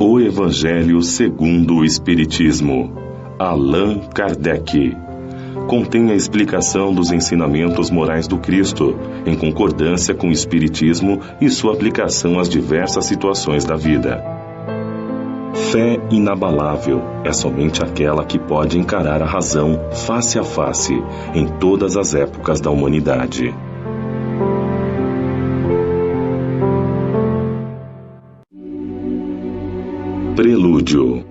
O Evangelho segundo o Espiritismo, Allan Kardec, contém a explicação dos ensinamentos morais do Cristo, em concordância com o Espiritismo e sua aplicação às diversas situações da vida. Fé inabalável é somente aquela que pode encarar a razão face a face em todas as épocas da humanidade. Prelúdio.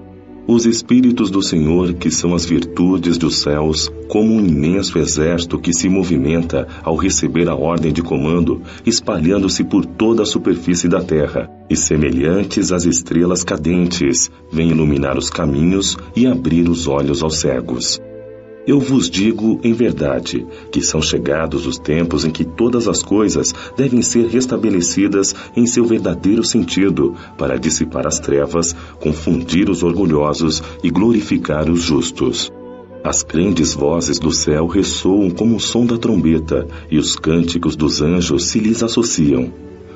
Os Espíritos do Senhor, que são as virtudes dos céus, como um imenso exército que se movimenta ao receber a ordem de comando, espalhando-se por toda a superfície da terra, e semelhantes às estrelas cadentes, vêm iluminar os caminhos e abrir os olhos aos cegos. Eu vos digo, em verdade, que são chegados os tempos em que todas as coisas devem ser restabelecidas em seu verdadeiro sentido, para dissipar as trevas, confundir os orgulhosos e glorificar os justos. As grandes vozes do céu ressoam como o som da trombeta, e os cânticos dos anjos se lhes associam.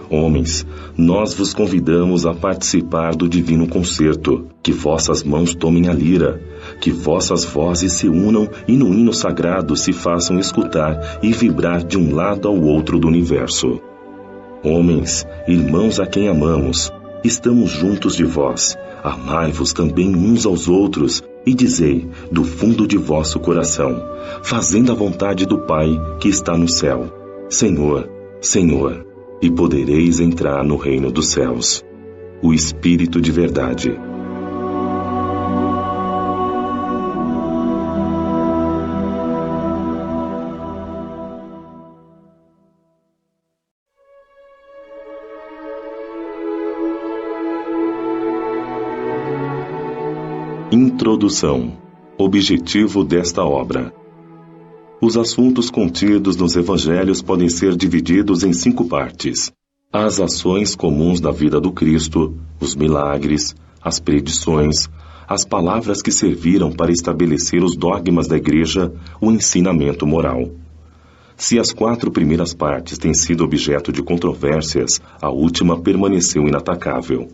Homens, nós vos convidamos a participar do divino concerto, que vossas mãos tomem a lira, que vossas vozes se unam e no hino sagrado se façam escutar e vibrar de um lado ao outro do universo. Homens, irmãos a quem amamos, estamos juntos de vós, amai-vos também uns aos outros e dizei, do fundo de vosso coração, fazendo a vontade do Pai que está no céu, Senhor, Senhor, e podereis entrar no reino dos céus. O Espírito de Verdade. Introdução. Objetivo desta obra. Os assuntos contidos nos Evangelhos podem ser divididos em 5 partes: as ações comuns da vida do Cristo, os milagres, as predições, as palavras que serviram para estabelecer os dogmas da Igreja, o ensinamento moral. Se as 4 primeiras partes têm sido objeto de controvérsias, a última permaneceu inatacável.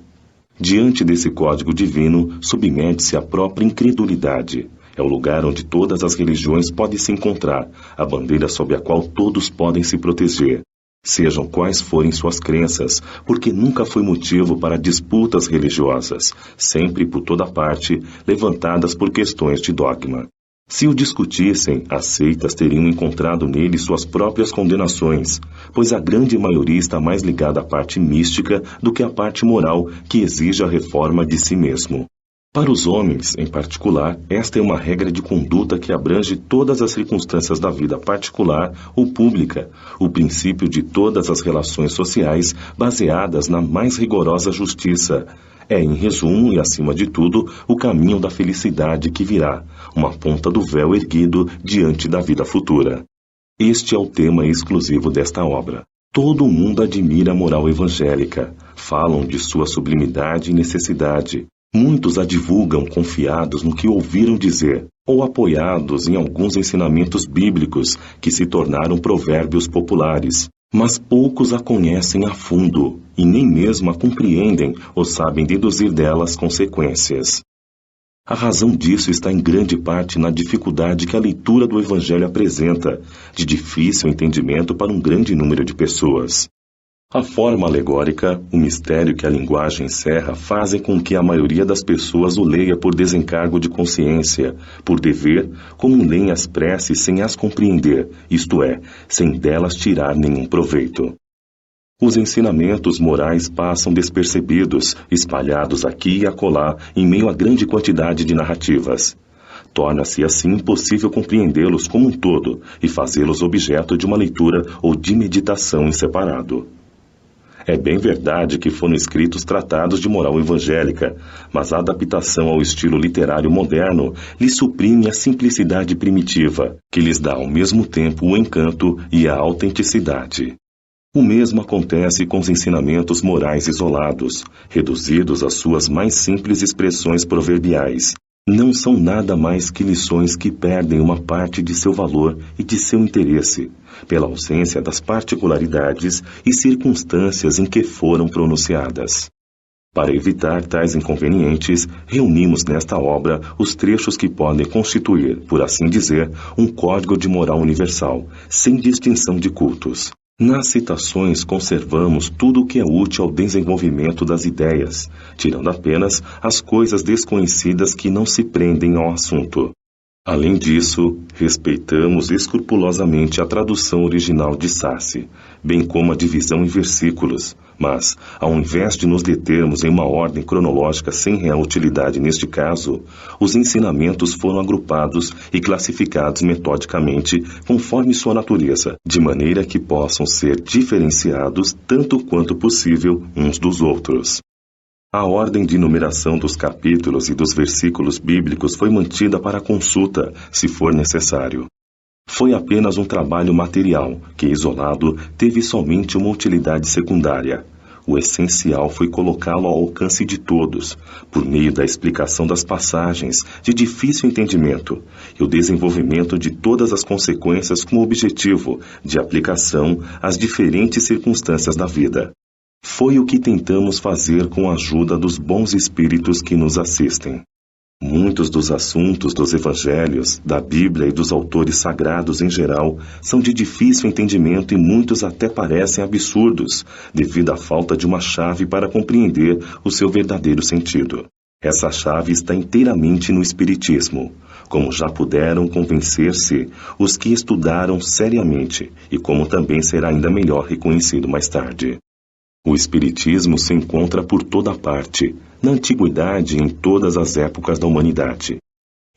Diante desse código divino, submete-se a própria incredulidade. É o lugar onde todas as religiões podem se encontrar, a bandeira sob a qual todos podem se proteger, sejam quais forem suas crenças, porque nunca foi motivo para disputas religiosas, sempre por toda parte, levantadas por questões de dogma. Se o discutissem, as seitas teriam encontrado nele suas próprias condenações, pois a grande maioria está mais ligada à parte mística do que à parte moral que exige a reforma de si mesmo. Para os homens, em particular, esta é uma regra de conduta que abrange todas as circunstâncias da vida particular ou pública, o princípio de todas as relações sociais baseadas na mais rigorosa justiça. É, em resumo e acima de tudo, o caminho da felicidade que virá, uma ponta do véu erguido diante da vida futura. Este é o tema exclusivo desta obra. Todo mundo admira a moral evangélica, falam de sua sublimidade e necessidade. Muitos a divulgam confiados no que ouviram dizer, ou apoiados em alguns ensinamentos bíblicos que se tornaram provérbios populares. Mas poucos a conhecem a fundo, e nem mesmo a compreendem ou sabem deduzir delas consequências. A razão disso está em grande parte na dificuldade que a leitura do Evangelho apresenta, de difícil entendimento para um grande número de pessoas. A forma alegórica, o mistério que a linguagem encerra fazem com que a maioria das pessoas o leia por desencargo de consciência, por dever, como leem as preces sem as compreender, isto é, sem delas tirar nenhum proveito. Os ensinamentos morais passam despercebidos, espalhados aqui e acolá, em meio a grande quantidade de narrativas. Torna-se assim impossível compreendê-los como um todo e fazê-los objeto de uma leitura ou de meditação em separado. É bem verdade que foram escritos tratados de moral evangélica, mas a adaptação ao estilo literário moderno lhes suprime a simplicidade primitiva, que lhes dá ao mesmo tempo o encanto e a autenticidade. O mesmo acontece com os ensinamentos morais isolados, reduzidos às suas mais simples expressões proverbiais. Não são nada mais que lições que perdem uma parte de seu valor e de seu interesse, pela ausência das particularidades e circunstâncias em que foram pronunciadas. Para evitar tais inconvenientes, reunimos nesta obra os trechos que podem constituir, por assim dizer, um código de moral universal, sem distinção de cultos. Nas citações conservamos tudo o que é útil ao desenvolvimento das ideias, tirando apenas as coisas desconhecidas que não se prendem ao assunto. Além disso, respeitamos escrupulosamente a tradução original de Sassi, bem como a divisão em versículos, mas, ao invés de nos determos em uma ordem cronológica sem real utilidade neste caso, os ensinamentos foram agrupados e classificados metodicamente conforme sua natureza, de maneira que possam ser diferenciados tanto quanto possível uns dos outros. A ordem de numeração dos capítulos e dos versículos bíblicos foi mantida para consulta, se for necessário. Foi apenas um trabalho material, que, isolado, teve somente uma utilidade secundária. O essencial foi colocá-lo ao alcance de todos, por meio da explicação das passagens de difícil entendimento e o desenvolvimento de todas as consequências com o objetivo de aplicação às diferentes circunstâncias da vida. Foi o que tentamos fazer com a ajuda dos bons espíritos que nos assistem. Muitos dos assuntos dos evangelhos, da Bíblia e dos autores sagrados em geral são de difícil entendimento e muitos até parecem absurdos, devido à falta de uma chave para compreender o seu verdadeiro sentido. Essa chave está inteiramente no Espiritismo, como já puderam convencer-se os que estudaram seriamente e como também será ainda melhor reconhecido mais tarde. O Espiritismo se encontra por toda parte, na antiguidade e em todas as épocas da humanidade.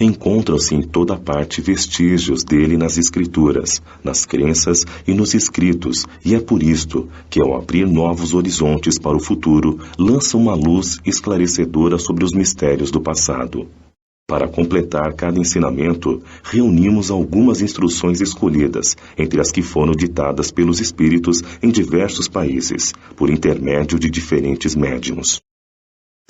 Encontram-se em toda parte vestígios dele nas escrituras, nas crenças e nos escritos, e é por isto que, ao abrir novos horizontes para o futuro, lança uma luz esclarecedora sobre os mistérios do passado. Para completar cada ensinamento, reunimos algumas instruções escolhidas, entre as que foram ditadas pelos espíritos em diversos países, por intermédio de diferentes médiuns.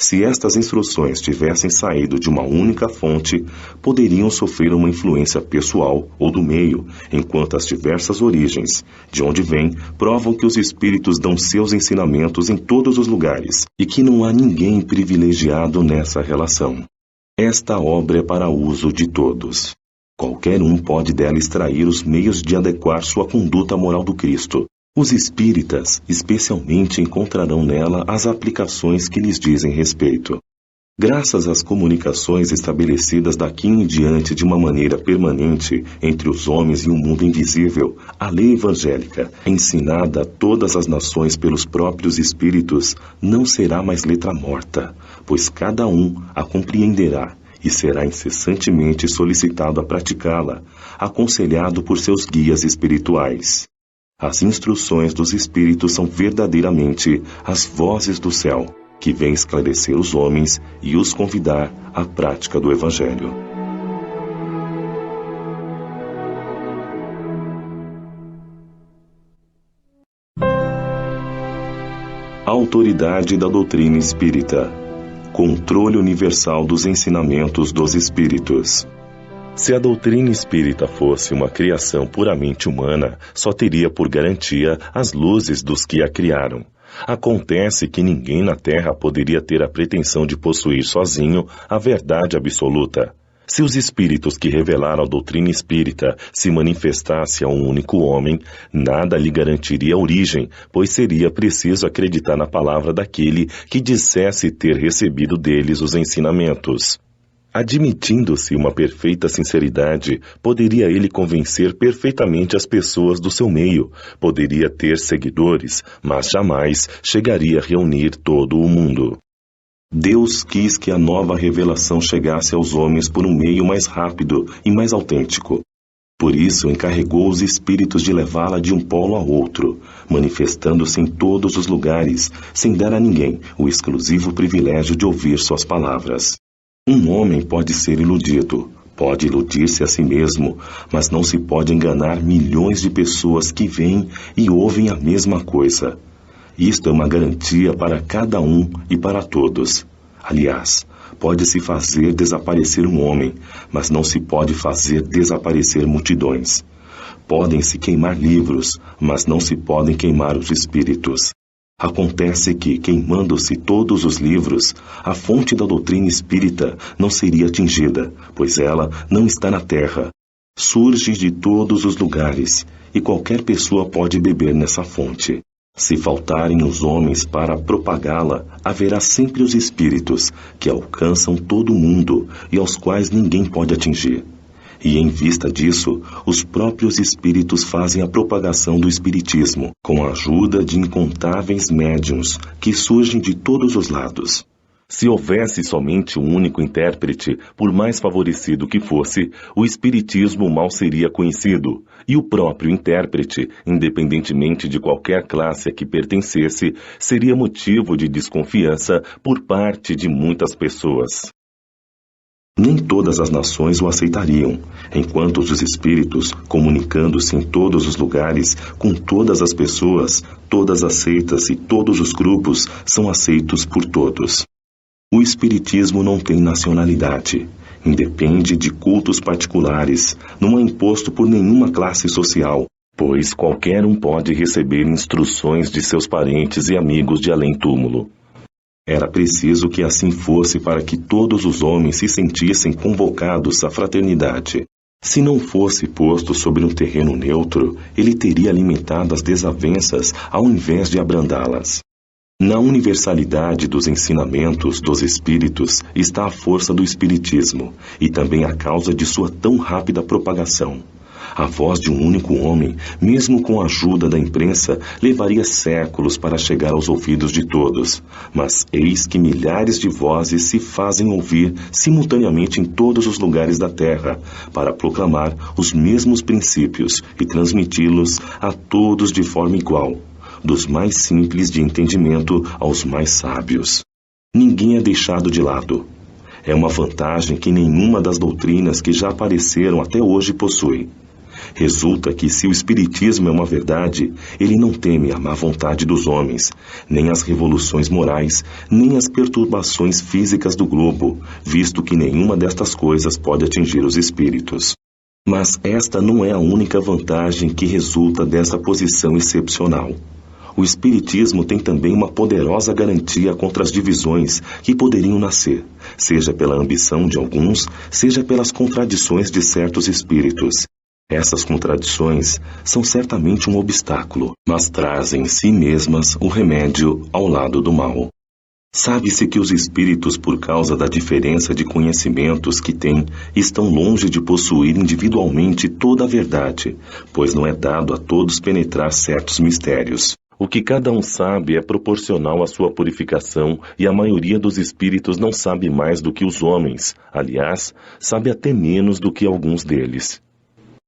Se estas instruções tivessem saído de uma única fonte, poderiam sofrer uma influência pessoal ou do meio, enquanto as diversas origens, de onde vêm, provam que os espíritos dão seus ensinamentos em todos os lugares, e que não há ninguém privilegiado nessa relação. Esta obra é para uso de todos. Qualquer um pode dela extrair os meios de adequar sua conduta à moral do Cristo. Os espíritas, especialmente, encontrarão nela as aplicações que lhes dizem respeito. Graças às comunicações estabelecidas daqui em diante de uma maneira permanente entre os homens e o mundo invisível, a lei evangélica, ensinada a todas as nações pelos próprios espíritos, não será mais letra morta, pois cada um a compreenderá e será incessantemente solicitado a praticá-la, aconselhado por seus guias espirituais. As instruções dos espíritos são verdadeiramente as vozes do céu, que vem esclarecer os homens e os convidar à prática do Evangelho. Autoridade da doutrina espírita. Controle universal dos ensinamentos dos espíritos. Se a doutrina espírita fosse uma criação puramente humana, só teria por garantia as luzes dos que a criaram. Acontece que ninguém na Terra poderia ter a pretensão de possuir sozinho a verdade absoluta. Se os espíritos que revelaram a doutrina espírita se manifestassem a um único homem, nada lhe garantiria a origem, pois seria preciso acreditar na palavra daquele que dissesse ter recebido deles os ensinamentos. Admitindo-se uma perfeita sinceridade, poderia ele convencer perfeitamente as pessoas do seu meio, poderia ter seguidores, mas jamais chegaria a reunir todo o mundo. Deus quis que a nova revelação chegasse aos homens por um meio mais rápido e mais autêntico. Por isso, encarregou os espíritos de levá-la de um polo a outro, manifestando-se em todos os lugares, sem dar a ninguém o exclusivo privilégio de ouvir suas palavras. Um homem pode ser iludido, pode iludir-se a si mesmo, mas não se pode enganar milhões de pessoas que veem e ouvem a mesma coisa. Isto é uma garantia para cada um e para todos. Aliás, pode-se fazer desaparecer um homem, mas não se pode fazer desaparecer multidões. Podem-se queimar livros, mas não se podem queimar os espíritos. Acontece que, queimando-se todos os livros, a fonte da doutrina espírita não seria atingida, pois ela não está na terra. Surge de todos os lugares, e qualquer pessoa pode beber nessa fonte. Se faltarem os homens para propagá-la, haverá sempre os espíritos, que alcançam todo o mundo e aos quais ninguém pode atingir. E em vista disso, os próprios espíritos fazem a propagação do espiritismo, com a ajuda de incontáveis médiuns que surgem de todos os lados. Se houvesse somente um único intérprete, por mais favorecido que fosse, o espiritismo mal seria conhecido, e o próprio intérprete, independentemente de qualquer classe a que pertencesse, seria motivo de desconfiança por parte de muitas pessoas. Nem todas as nações o aceitariam, enquanto os espíritos, comunicando-se em todos os lugares, com todas as pessoas, todas as seitas e todos os grupos, são aceitos por todos. O espiritismo não tem nacionalidade, independe de cultos particulares, não é imposto por nenhuma classe social, pois qualquer um pode receber instruções de seus parentes e amigos de além-túmulo. Era preciso que assim fosse para que todos os homens se sentissem convocados à fraternidade. Se não fosse posto sobre um terreno neutro, ele teria alimentado as desavenças ao invés de abrandá-las. Na universalidade dos ensinamentos dos espíritos está a força do espiritismo e também a causa de sua tão rápida propagação. A voz de um único homem, mesmo com a ajuda da imprensa, levaria séculos para chegar aos ouvidos de todos. Mas eis que milhares de vozes se fazem ouvir simultaneamente em todos os lugares da Terra, para proclamar os mesmos princípios e transmiti-los a todos de forma igual, dos mais simples de entendimento aos mais sábios. Ninguém é deixado de lado. É uma vantagem que nenhuma das doutrinas que já apareceram até hoje possui. Resulta que, se o espiritismo é uma verdade, ele não teme a má vontade dos homens, nem as revoluções morais, nem as perturbações físicas do globo, visto que nenhuma destas coisas pode atingir os espíritos. Mas esta não é a única vantagem que resulta dessa posição excepcional. O espiritismo tem também uma poderosa garantia contra as divisões que poderiam nascer, seja pela ambição de alguns, seja pelas contradições de certos espíritos. Essas contradições são certamente um obstáculo, mas trazem em si mesmas o remédio ao lado do mal. Sabe-se que os espíritos, por causa da diferença de conhecimentos que têm, estão longe de possuir individualmente toda a verdade, pois não é dado a todos penetrar certos mistérios. O que cada um sabe é proporcional à sua purificação, e a maioria dos espíritos não sabe mais do que os homens, aliás, sabe até menos do que alguns deles.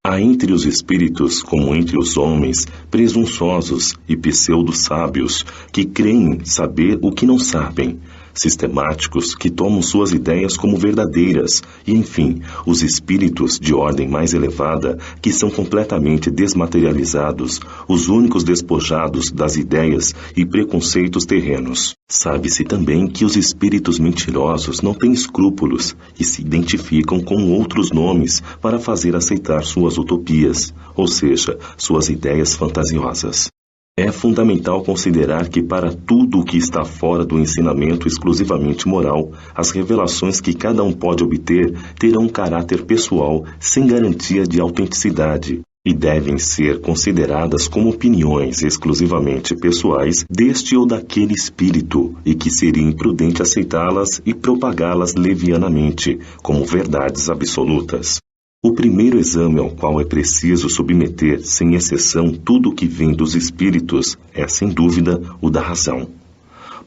Há entre os espíritos, como entre os homens, presunçosos e pseudo-sábios, que creem saber o que não sabem, sistemáticos que tomam suas ideias como verdadeiras, e, enfim, os espíritos de ordem mais elevada, que são completamente desmaterializados, os únicos despojados das ideias e preconceitos terrenos. Sabe-se também que os espíritos mentirosos não têm escrúpulos e se identificam com outros nomes para fazer aceitar suas utopias, ou seja, suas ideias fantasiosas. É fundamental considerar que para tudo o que está fora do ensinamento exclusivamente moral, as revelações que cada um pode obter terão um caráter pessoal sem garantia de autenticidade e devem ser consideradas como opiniões exclusivamente pessoais deste ou daquele espírito e que seria imprudente aceitá-las e propagá-las levianamente como verdades absolutas. O primeiro exame ao qual é preciso submeter, sem exceção, tudo o que vem dos espíritos é, sem dúvida, o da razão.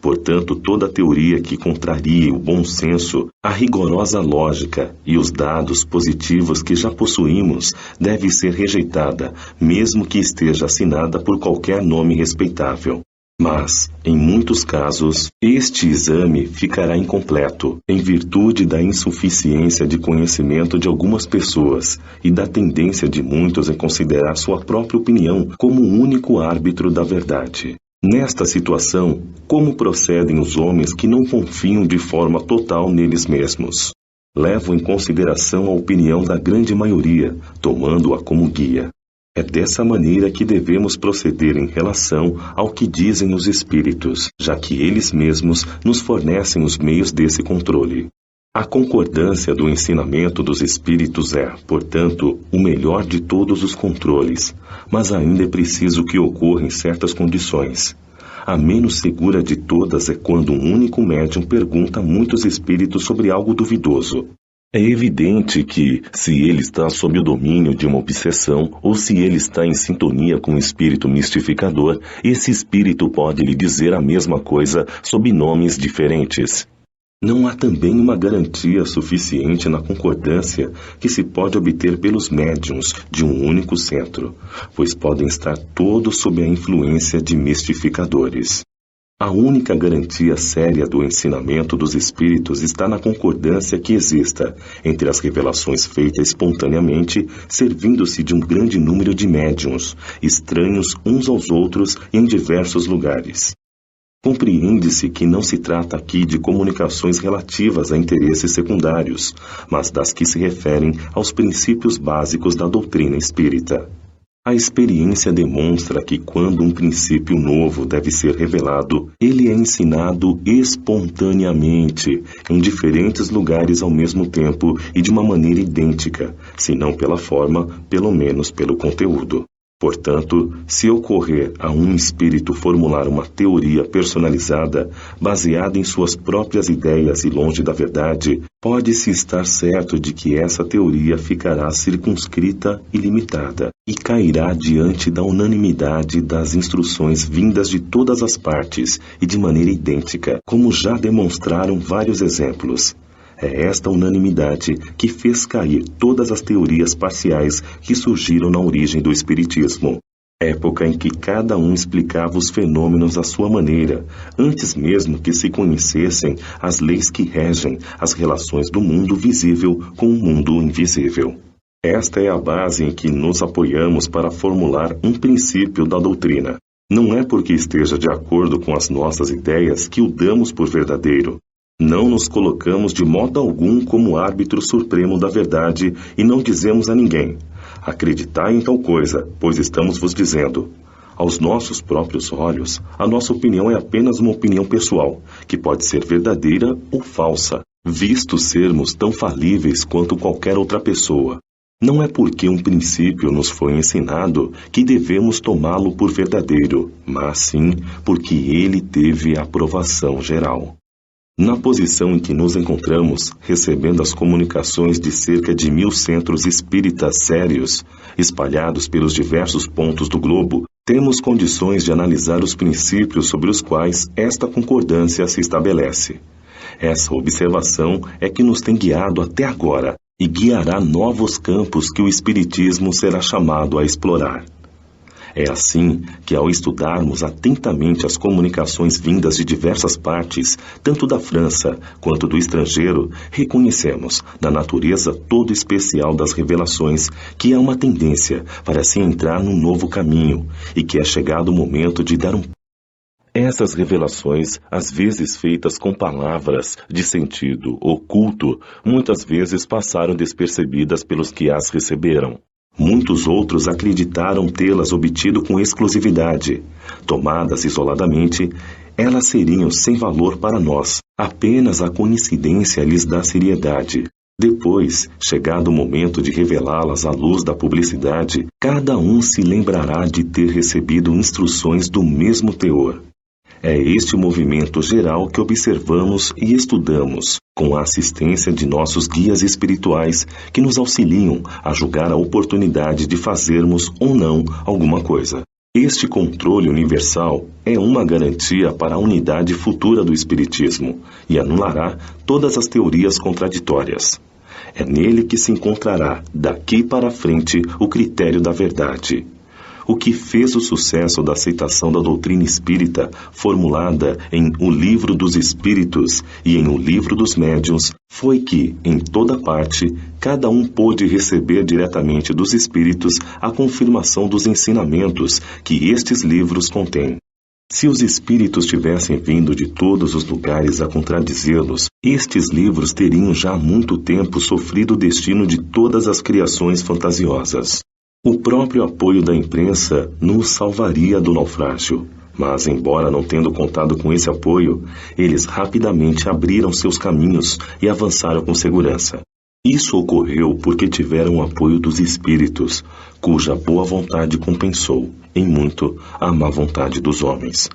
Portanto, toda teoria que contrarie o bom senso, a rigorosa lógica e os dados positivos que já possuímos deve ser rejeitada, mesmo que esteja assinada por qualquer nome respeitável. Mas, em muitos casos, este exame ficará incompleto, em virtude da insuficiência de conhecimento de algumas pessoas e da tendência de muitos em considerar sua própria opinião como o único árbitro da verdade. Nesta situação, como procedem os homens que não confiam de forma total neles mesmos? Levam em consideração a opinião da grande maioria, tomando-a como guia. É dessa maneira que devemos proceder em relação ao que dizem os espíritos, já que eles mesmos nos fornecem os meios desse controle. A concordância do ensinamento dos espíritos é, portanto, o melhor de todos os controles, mas ainda é preciso que ocorra em certas condições. A menos segura de todas é quando um único médium pergunta a muitos espíritos sobre algo duvidoso. É evidente que, se ele está sob o domínio de uma obsessão, ou se ele está em sintonia com um espírito mistificador, esse espírito pode lhe dizer a mesma coisa sob nomes diferentes. Não há também uma garantia suficiente na concordância que se pode obter pelos médiuns de um único centro, pois podem estar todos sob a influência de mistificadores. A única garantia séria do ensinamento dos espíritos está na concordância que exista entre as revelações feitas espontaneamente, servindo-se de um grande número de médiuns, estranhos uns aos outros em diversos lugares. Compreende-se que não se trata aqui de comunicações relativas a interesses secundários, mas das que se referem aos princípios básicos da doutrina espírita. A experiência demonstra que quando um princípio novo deve ser revelado, ele é ensinado espontaneamente, em diferentes lugares ao mesmo tempo e de uma maneira idêntica, se não pela forma, pelo menos pelo conteúdo. Portanto, se ocorrer a um espírito formular uma teoria personalizada, baseada em suas próprias ideias e longe da verdade, pode-se estar certo de que essa teoria ficará circunscrita e limitada, e cairá diante da unanimidade das instruções vindas de todas as partes e de maneira idêntica, como já demonstraram vários exemplos. É esta unanimidade que fez cair todas as teorias parciais que surgiram na origem do Espiritismo, época em que cada um explicava os fenômenos à sua maneira, antes mesmo que se conhecessem as leis que regem as relações do mundo visível com o mundo invisível. Esta é a base em que nos apoiamos para formular um princípio da doutrina. Não é porque esteja de acordo com as nossas ideias que o damos por verdadeiro. Não nos colocamos de modo algum como árbitro supremo da verdade e não dizemos a ninguém: acreditai em tal coisa, pois estamos vos dizendo. Aos nossos próprios olhos, a nossa opinião é apenas uma opinião pessoal, que pode ser verdadeira ou falsa, visto sermos tão falíveis quanto qualquer outra pessoa. Não é porque um princípio nos foi ensinado que devemos tomá-lo por verdadeiro, mas sim porque ele teve aprovação geral. Na posição em que nos encontramos, recebendo as comunicações de cerca de 1000 centros espíritas sérios, espalhados pelos diversos pontos do globo, temos condições de analisar os princípios sobre os quais esta concordância se estabelece. Essa observação é que nos tem guiado até agora e guiará novos campos que o Espiritismo será chamado a explorar. É assim que, ao estudarmos atentamente as comunicações vindas de diversas partes, tanto da França quanto do estrangeiro, reconhecemos, na natureza todo especial das revelações, que há uma tendência para se entrar num novo caminho e que é chegado o momento de dar um. Essas revelações, às vezes feitas com palavras de sentido oculto, muitas vezes passaram despercebidas pelos que as receberam. Muitos outros acreditaram tê-las obtido com exclusividade. Tomadas isoladamente, elas seriam sem valor para nós. Apenas a coincidência lhes dá seriedade. Depois, chegado o momento de revelá-las à luz da publicidade, cada um se lembrará de ter recebido instruções do mesmo teor. É este o movimento geral que observamos e estudamos, com a assistência de nossos guias espirituais que nos auxiliam a julgar a oportunidade de fazermos ou não alguma coisa. Este controle universal é uma garantia para a unidade futura do Espiritismo e anulará todas as teorias contraditórias. É nele que se encontrará, daqui para frente, o critério da verdade. O que fez o sucesso da aceitação da doutrina espírita, formulada em O Livro dos Espíritos e em O Livro dos Médiuns, foi que, em toda parte, cada um pôde receber diretamente dos espíritos a confirmação dos ensinamentos que estes livros contêm. Se os espíritos tivessem vindo de todos os lugares a contradizê-los, estes livros teriam já há muito tempo sofrido o destino de todas as criações fantasiosas. O próprio apoio da imprensa nos salvaria do naufrágio. Mas, embora não tendo contado com esse apoio, eles rapidamente abriram seus caminhos e avançaram com segurança. Isso ocorreu porque tiveram o apoio dos espíritos, cuja boa vontade compensou, em muito, a má vontade dos homens.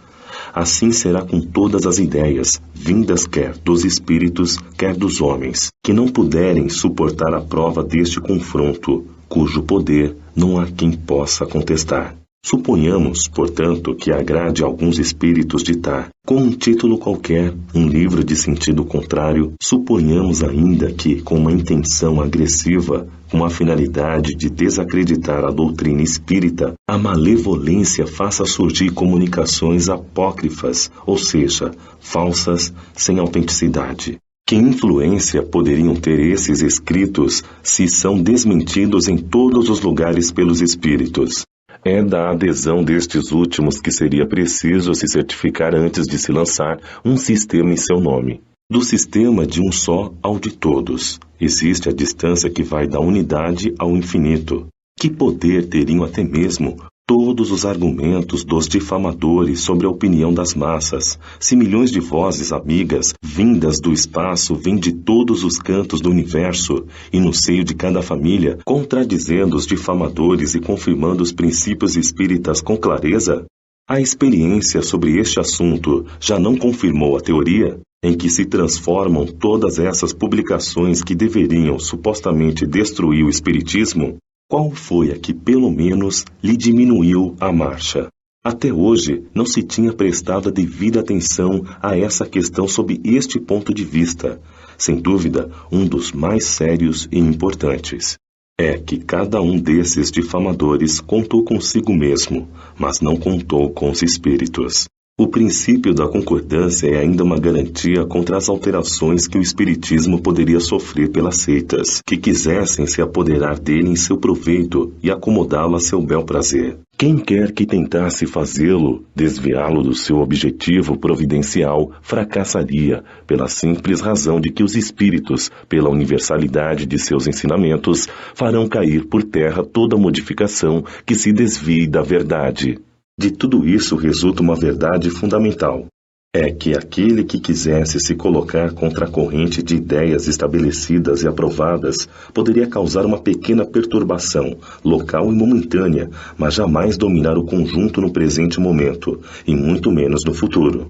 Assim será com todas as ideias, vindas quer dos espíritos, quer dos homens, que não puderem suportar a prova deste confronto, cujo poder não há quem possa contestar. Suponhamos, portanto, que agrade a alguns espíritos ditar, com um título qualquer, um livro de sentido contrário. Suponhamos ainda que, com uma intenção agressiva, com a finalidade de desacreditar a doutrina espírita, a malevolência faça surgir comunicações apócrifas, ou seja, falsas, sem autenticidade. Que influência poderiam ter esses escritos se são desmentidos em todos os lugares pelos espíritos? É da adesão destes últimos que seria preciso se certificar antes de se lançar um sistema em seu nome. Do sistema de um só ao de todos, existe a distância que vai da unidade ao infinito. Que poder teriam até mesmo todos os argumentos dos difamadores sobre a opinião das massas, se milhões de vozes amigas, vindas do espaço, vêm de todos os cantos do universo, e no seio de cada família, contradizendo os difamadores e confirmando os princípios espíritas com clareza? A experiência sobre este assunto já não confirmou a teoria, em que se transformam todas essas publicações que deveriam supostamente destruir o espiritismo? Qual foi a que, pelo menos, lhe diminuiu a marcha? Até hoje, não se tinha prestado a devida atenção a essa questão sob este ponto de vista, sem dúvida, um dos mais sérios e importantes. É que cada um desses difamadores contou consigo mesmo, mas não contou com os espíritos. O princípio da concordância é ainda uma garantia contra as alterações que o espiritismo poderia sofrer pelas seitas, que quisessem se apoderar dele em seu proveito e acomodá-lo a seu bel prazer. Quem quer que tentasse fazê-lo, desviá-lo do seu objetivo providencial, fracassaria, pela simples razão de que os espíritos, pela universalidade de seus ensinamentos, farão cair por terra toda modificação que se desvie da verdade. De tudo isso resulta uma verdade fundamental. É que aquele que quisesse se colocar contra a corrente de ideias estabelecidas e aprovadas poderia causar uma pequena perturbação, local e momentânea, mas jamais dominar o conjunto no presente momento, e muito menos no futuro.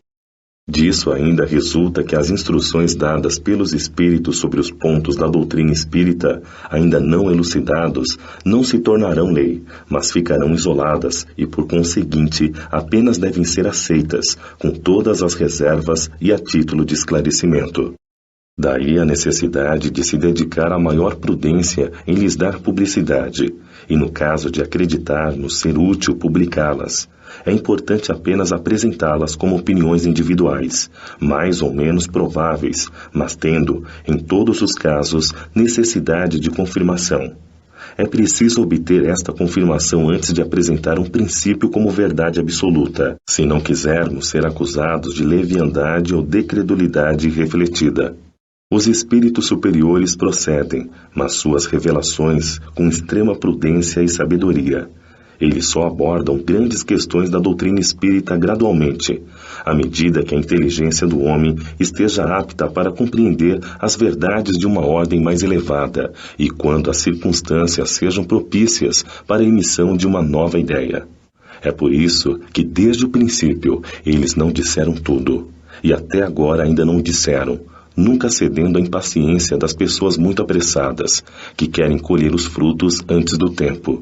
Disso ainda resulta que as instruções dadas pelos espíritos sobre os pontos da doutrina espírita, ainda não elucidados, não se tornarão lei, mas ficarão isoladas e, por conseguinte, apenas devem ser aceitas, com todas as reservas e a título de esclarecimento. Daí a necessidade de se dedicar a maior prudência em lhes dar publicidade, e no caso de acreditar-nos ser útil publicá-las. É importante apenas apresentá-las como opiniões individuais, mais ou menos prováveis, mas tendo, em todos os casos, necessidade de confirmação. É preciso obter esta confirmação antes de apresentar um princípio como verdade absoluta, se não quisermos ser acusados de leviandade ou decredulidade irrefletida. Os espíritos superiores procedem, mas suas revelações, com extrema prudência e sabedoria. Eles só abordam grandes questões da doutrina espírita gradualmente, à medida que a inteligência do homem esteja apta para compreender as verdades de uma ordem mais elevada e quando as circunstâncias sejam propícias para a emissão de uma nova ideia. É por isso que, desde o princípio, eles não disseram tudo, e até agora ainda não disseram, nunca cedendo à impaciência das pessoas muito apressadas, que querem colher os frutos antes do tempo.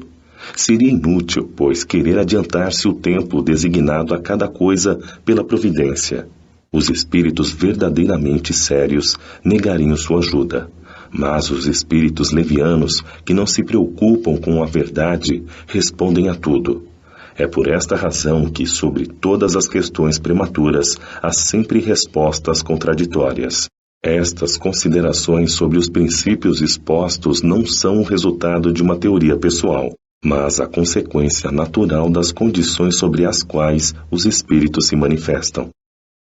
Seria inútil, pois, querer adiantar-se o tempo designado a cada coisa pela providência. Os espíritos verdadeiramente sérios negariam sua ajuda. Mas os espíritos levianos, que não se preocupam com a verdade, respondem a tudo. É por esta razão que, sobre todas as questões prematuras, há sempre respostas contraditórias. Estas considerações sobre os princípios expostos não são o resultado de uma teoria pessoal, mas a consequência natural das condições sobre as quais os espíritos se manifestam.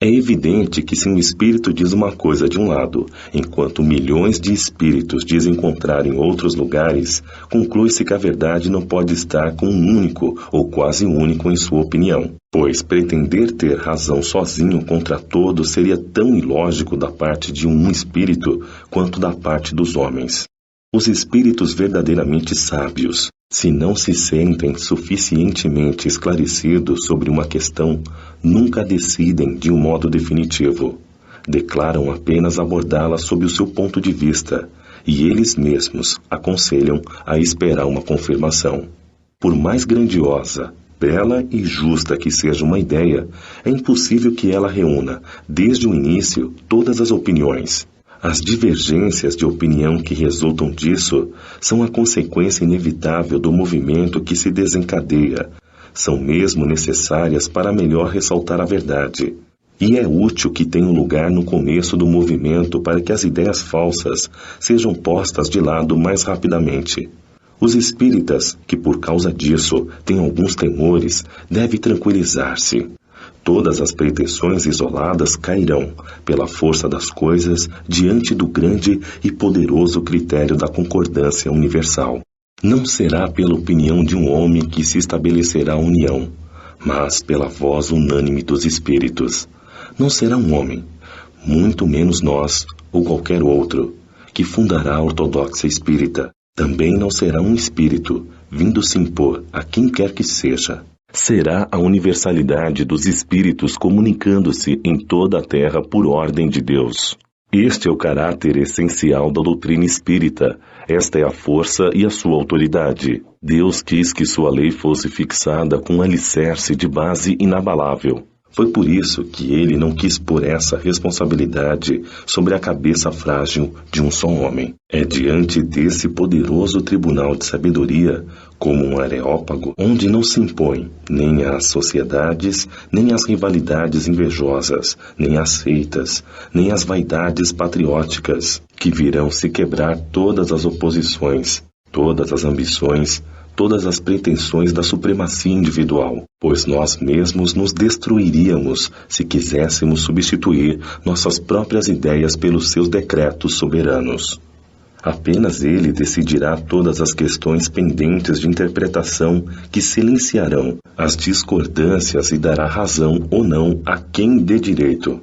É evidente que se um espírito diz uma coisa de um lado, enquanto milhões de espíritos dizem contrário em outros lugares, conclui-se que a verdade não pode estar com um único ou quase único em sua opinião, pois pretender ter razão sozinho contra todos seria tão ilógico da parte de um espírito quanto da parte dos homens. Os espíritos verdadeiramente sábios, se não se sentem suficientemente esclarecidos sobre uma questão, nunca decidem de um modo definitivo. Declaram apenas abordá-la sob o seu ponto de vista, e eles mesmos aconselham a esperar uma confirmação. Por mais grandiosa, bela e justa que seja uma ideia, é impossível que ela reúna, desde o início, todas as opiniões. As divergências de opinião que resultam disso são a consequência inevitável do movimento que se desencadeia. São mesmo necessárias para melhor ressaltar a verdade. E é útil que tenham lugar no começo do movimento para que as ideias falsas sejam postas de lado mais rapidamente. Os espíritas, que por causa disso têm alguns temores, devem tranquilizar-se. Todas as pretensões isoladas cairão, pela força das coisas, diante do grande e poderoso critério da concordância universal. Não será pela opinião de um homem que se estabelecerá a união, mas pela voz unânime dos espíritos. Não será um homem, muito menos nós ou qualquer outro, que fundará a ortodoxia espírita. Também não será um espírito, vindo se impor a quem quer que seja. Será a universalidade dos espíritos comunicando-se em toda a terra por ordem de Deus. Este é o caráter essencial da doutrina espírita. Esta é a força e a sua autoridade. Deus quis que sua lei fosse fixada com um alicerce de base inabalável. Foi por isso que ele não quis pôr essa responsabilidade sobre a cabeça frágil de um só homem. É diante desse poderoso tribunal de sabedoria, como um areópago, onde não se impõe nem as sociedades, nem as rivalidades invejosas, nem as seitas, nem as vaidades patrióticas, que virão se quebrar todas as oposições, todas as ambições, todas as pretensões da supremacia individual, pois nós mesmos nos destruiríamos se quiséssemos substituir nossas próprias ideias pelos seus decretos soberanos. Apenas ele decidirá todas as questões pendentes de interpretação que silenciarão as discordâncias e dará razão ou não a quem dê direito.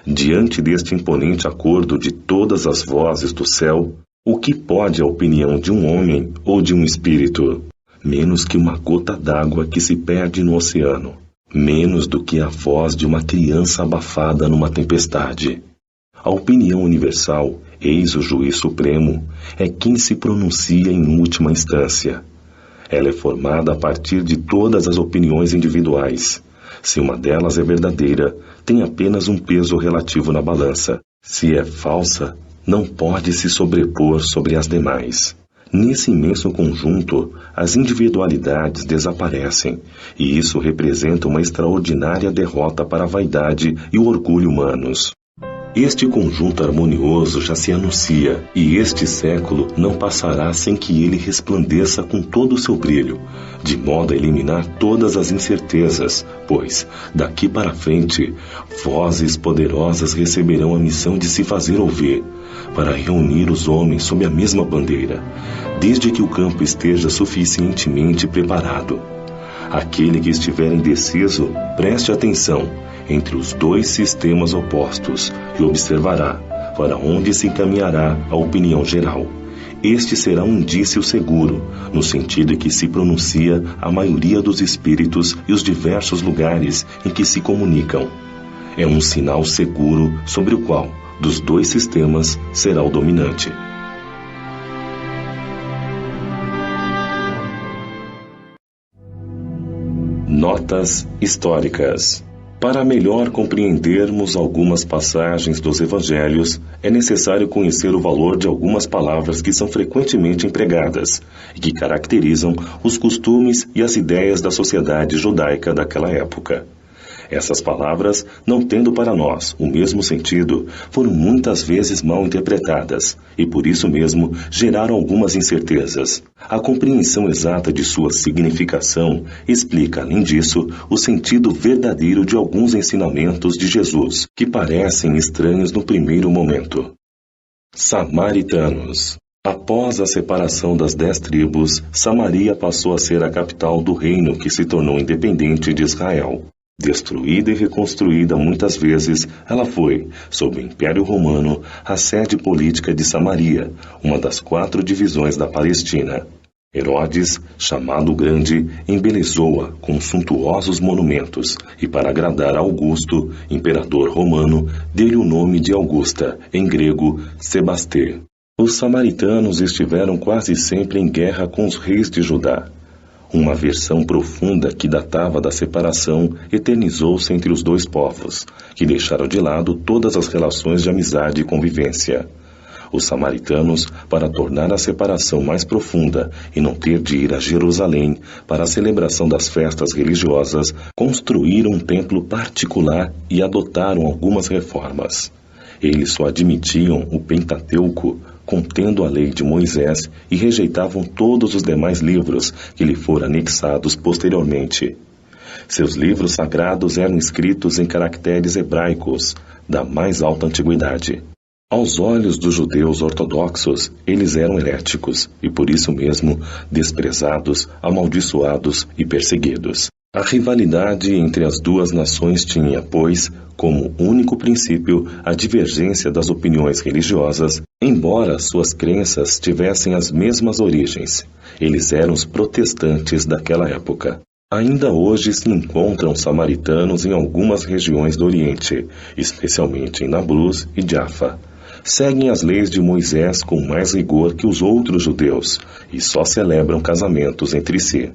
Diante deste imponente acordo de todas as vozes do céu, o que pode a opinião de um homem ou de um espírito? Menos que uma gota d'água que se perde no oceano. Menos do que a voz de uma criança abafada numa tempestade. A opinião universal, eis o juiz supremo, é quem se pronuncia em última instância. Ela é formada a partir de todas as opiniões individuais. Se uma delas é verdadeira, tem apenas um peso relativo na balança. Se é falsa, não pode se sobrepor sobre as demais. Nesse imenso conjunto, as individualidades desaparecem, e isso representa uma extraordinária derrota para a vaidade e o orgulho humanos. Este conjunto harmonioso já se anuncia, e este século não passará sem que ele resplandeça com todo o seu brilho, de modo a eliminar todas as incertezas, pois, daqui para frente, vozes poderosas receberão a missão de se fazer ouvir, para reunir os homens sob a mesma bandeira, desde que o campo esteja suficientemente preparado. Aquele que estiver indeciso, preste atenção entre os dois sistemas opostos e observará para onde se encaminhará a opinião geral. Este será um indício seguro, no sentido em que se pronuncia a maioria dos espíritos e os diversos lugares em que se comunicam. É um sinal seguro sobre o qual, dos dois sistemas, será o dominante. Notas históricas. Para melhor compreendermos algumas passagens dos Evangelhos, é necessário conhecer o valor de algumas palavras que são frequentemente empregadas e que caracterizam os costumes e as ideias da sociedade judaica daquela época. Essas palavras, não tendo para nós o mesmo sentido, foram muitas vezes mal interpretadas e por isso mesmo geraram algumas incertezas. A compreensão exata de sua significação explica, além disso, o sentido verdadeiro de alguns ensinamentos de Jesus, que parecem estranhos no primeiro momento. Samaritanos. Após a separação das 10 tribos, Samaria passou a ser a capital do reino que se tornou independente de Israel. Destruída e reconstruída muitas vezes, ela foi, sob o Império Romano, a sede política de Samaria, uma das 4 divisões da Palestina. Herodes, chamado Grande, embelezou-a com suntuosos monumentos e, para agradar a Augusto, imperador romano, deu-lhe o nome de Augusta, em grego, Sebasté. Os samaritanos estiveram quase sempre em guerra com os reis de Judá. Uma aversão profunda que datava da separação eternizou-se entre os dois povos, que deixaram de lado todas as relações de amizade e convivência. Os samaritanos, para tornar a separação mais profunda e não ter de ir a Jerusalém para a celebração das festas religiosas, construíram um templo particular e adotaram algumas reformas. Eles só admitiam o Pentateuco, contendo a lei de Moisés, e rejeitavam todos os demais livros que lhe foram anexados posteriormente. Seus livros sagrados eram escritos em caracteres hebraicos, da mais alta antiguidade. Aos olhos dos judeus ortodoxos, eles eram heréticos e, por isso mesmo, desprezados, amaldiçoados e perseguidos. A rivalidade entre as duas nações tinha, pois, como único princípio a divergência das opiniões religiosas, embora suas crenças tivessem as mesmas origens. Eles eram os protestantes daquela época. Ainda hoje se encontram samaritanos em algumas regiões do Oriente, especialmente em Nablus e Jaffa. Seguem as leis de Moisés com mais rigor que os outros judeus e só celebram casamentos entre si.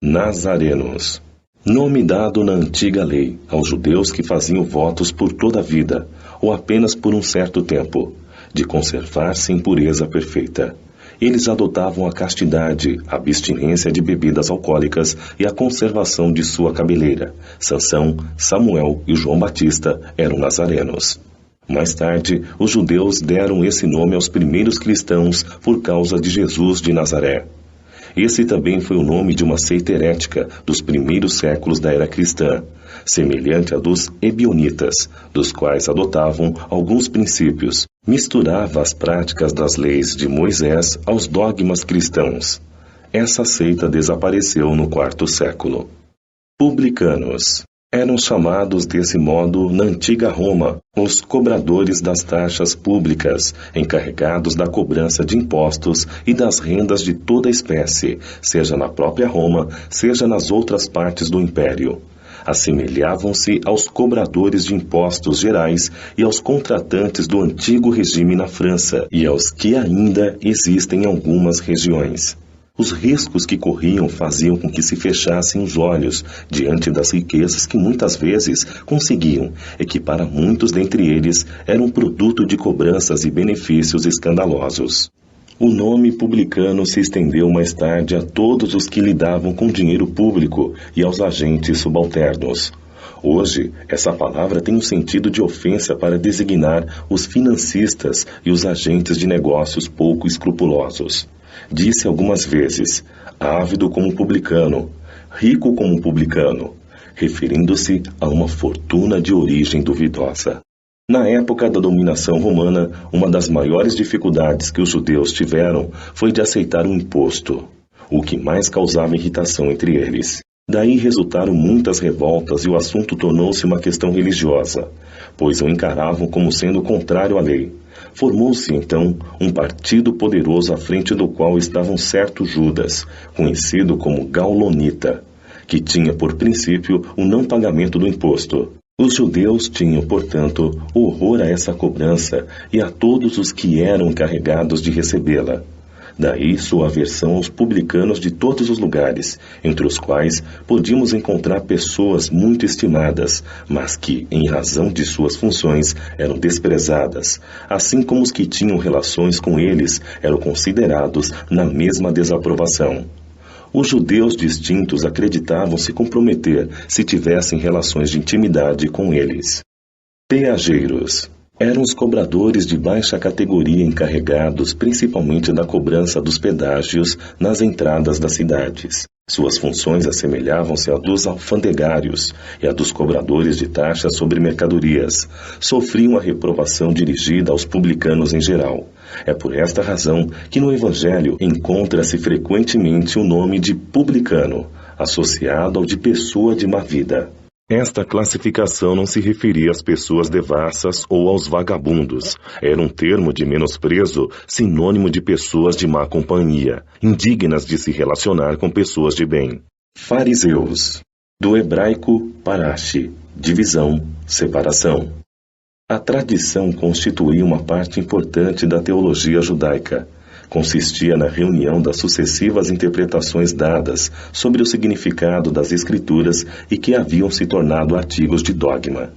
Nazarenos. Nome dado na antiga lei aos judeus que faziam votos por toda a vida, ou apenas por um certo tempo, de conservar-se em pureza perfeita. Eles adotavam a castidade, a abstinência de bebidas alcoólicas e a conservação de sua cabeleira. Sansão, Samuel e João Batista eram nazarenos. Mais tarde, os judeus deram esse nome aos primeiros cristãos por causa de Jesus de Nazaré. Esse também foi o nome de uma seita herética dos primeiros séculos da era cristã, semelhante à dos ebionitas, dos quais adotavam alguns princípios. Misturava as práticas das leis de Moisés aos dogmas cristãos. Essa seita desapareceu no IV século. Publicanos. Eram chamados desse modo na antiga Roma, os cobradores das taxas públicas, encarregados da cobrança de impostos e das rendas de toda espécie, seja na própria Roma, seja nas outras partes do império. Assemelhavam-se aos cobradores de impostos gerais e aos contratantes do antigo regime na França e aos que ainda existem em algumas regiões. Os riscos que corriam faziam com que se fechassem os olhos diante das riquezas que muitas vezes conseguiam e que para muitos dentre eles eram produto de cobranças e benefícios escandalosos. O nome publicano se estendeu mais tarde a todos os que lidavam com dinheiro público e aos agentes subalternos. Hoje, essa palavra tem um sentido de ofensa para designar os financistas e os agentes de negócios pouco escrupulosos. Disse algumas vezes, ávido como publicano, rico como publicano, referindo-se a uma fortuna de origem duvidosa. Na época da dominação romana, uma das maiores dificuldades que os judeus tiveram foi de aceitar um imposto, o que mais causava irritação entre eles. Daí resultaram muitas revoltas e o assunto tornou-se uma questão religiosa, pois o encaravam como sendo contrário à lei. Formou-se, então, um partido poderoso à frente do qual estava um certo Judas, conhecido como Gaulonita, que tinha por princípio o não pagamento do imposto. Os judeus tinham, portanto, horror a essa cobrança e a todos os que eram encarregados de recebê-la. Daí sua aversão aos publicanos de todos os lugares, entre os quais podíamos encontrar pessoas muito estimadas, mas que, em razão de suas funções, eram desprezadas, assim como os que tinham relações com eles eram considerados na mesma desaprovação. Os judeus distintos acreditavam se comprometer se tivessem relações de intimidade com eles. Peageiros eram os cobradores de baixa categoria encarregados principalmente da cobrança dos pedágios nas entradas das cidades. Suas funções assemelhavam-se à dos alfandegários e à dos cobradores de taxas sobre mercadorias. Sofriam a reprovação dirigida aos publicanos em geral. É por esta razão que no Evangelho encontra-se frequentemente o nome de publicano, associado ao de pessoa de má vida. Esta classificação não se referia às pessoas devassas ou aos vagabundos. Era um termo de menosprezo, sinônimo de pessoas de má companhia, indignas de se relacionar com pessoas de bem. Fariseus, do hebraico parashi, divisão, separação. A tradição constituía uma parte importante da teologia judaica. Consistia na reunião das sucessivas interpretações dadas sobre o significado das Escrituras e que haviam se tornado artigos de dogma.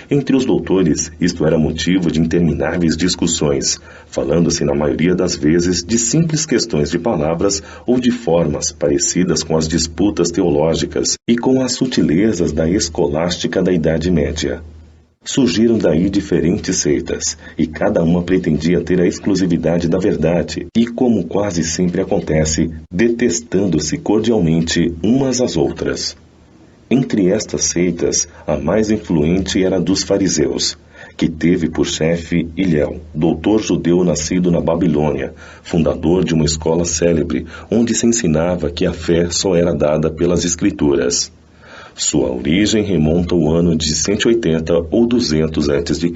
Entre os doutores, isto era motivo de intermináveis discussões, falando-se na maioria das vezes de simples questões de palavras ou de formas parecidas com as disputas teológicas e com as sutilezas da escolástica da Idade Média. Surgiram daí diferentes seitas, e cada uma pretendia ter a exclusividade da verdade, e como quase sempre acontece, detestando-se cordialmente umas às outras. Entre estas seitas, a mais influente era a dos fariseus, que teve por chefe Hilel, doutor judeu nascido na Babilônia, fundador de uma escola célebre, onde se ensinava que a fé só era dada pelas Escrituras. Sua origem remonta ao ano de 180 ou 200 a.C.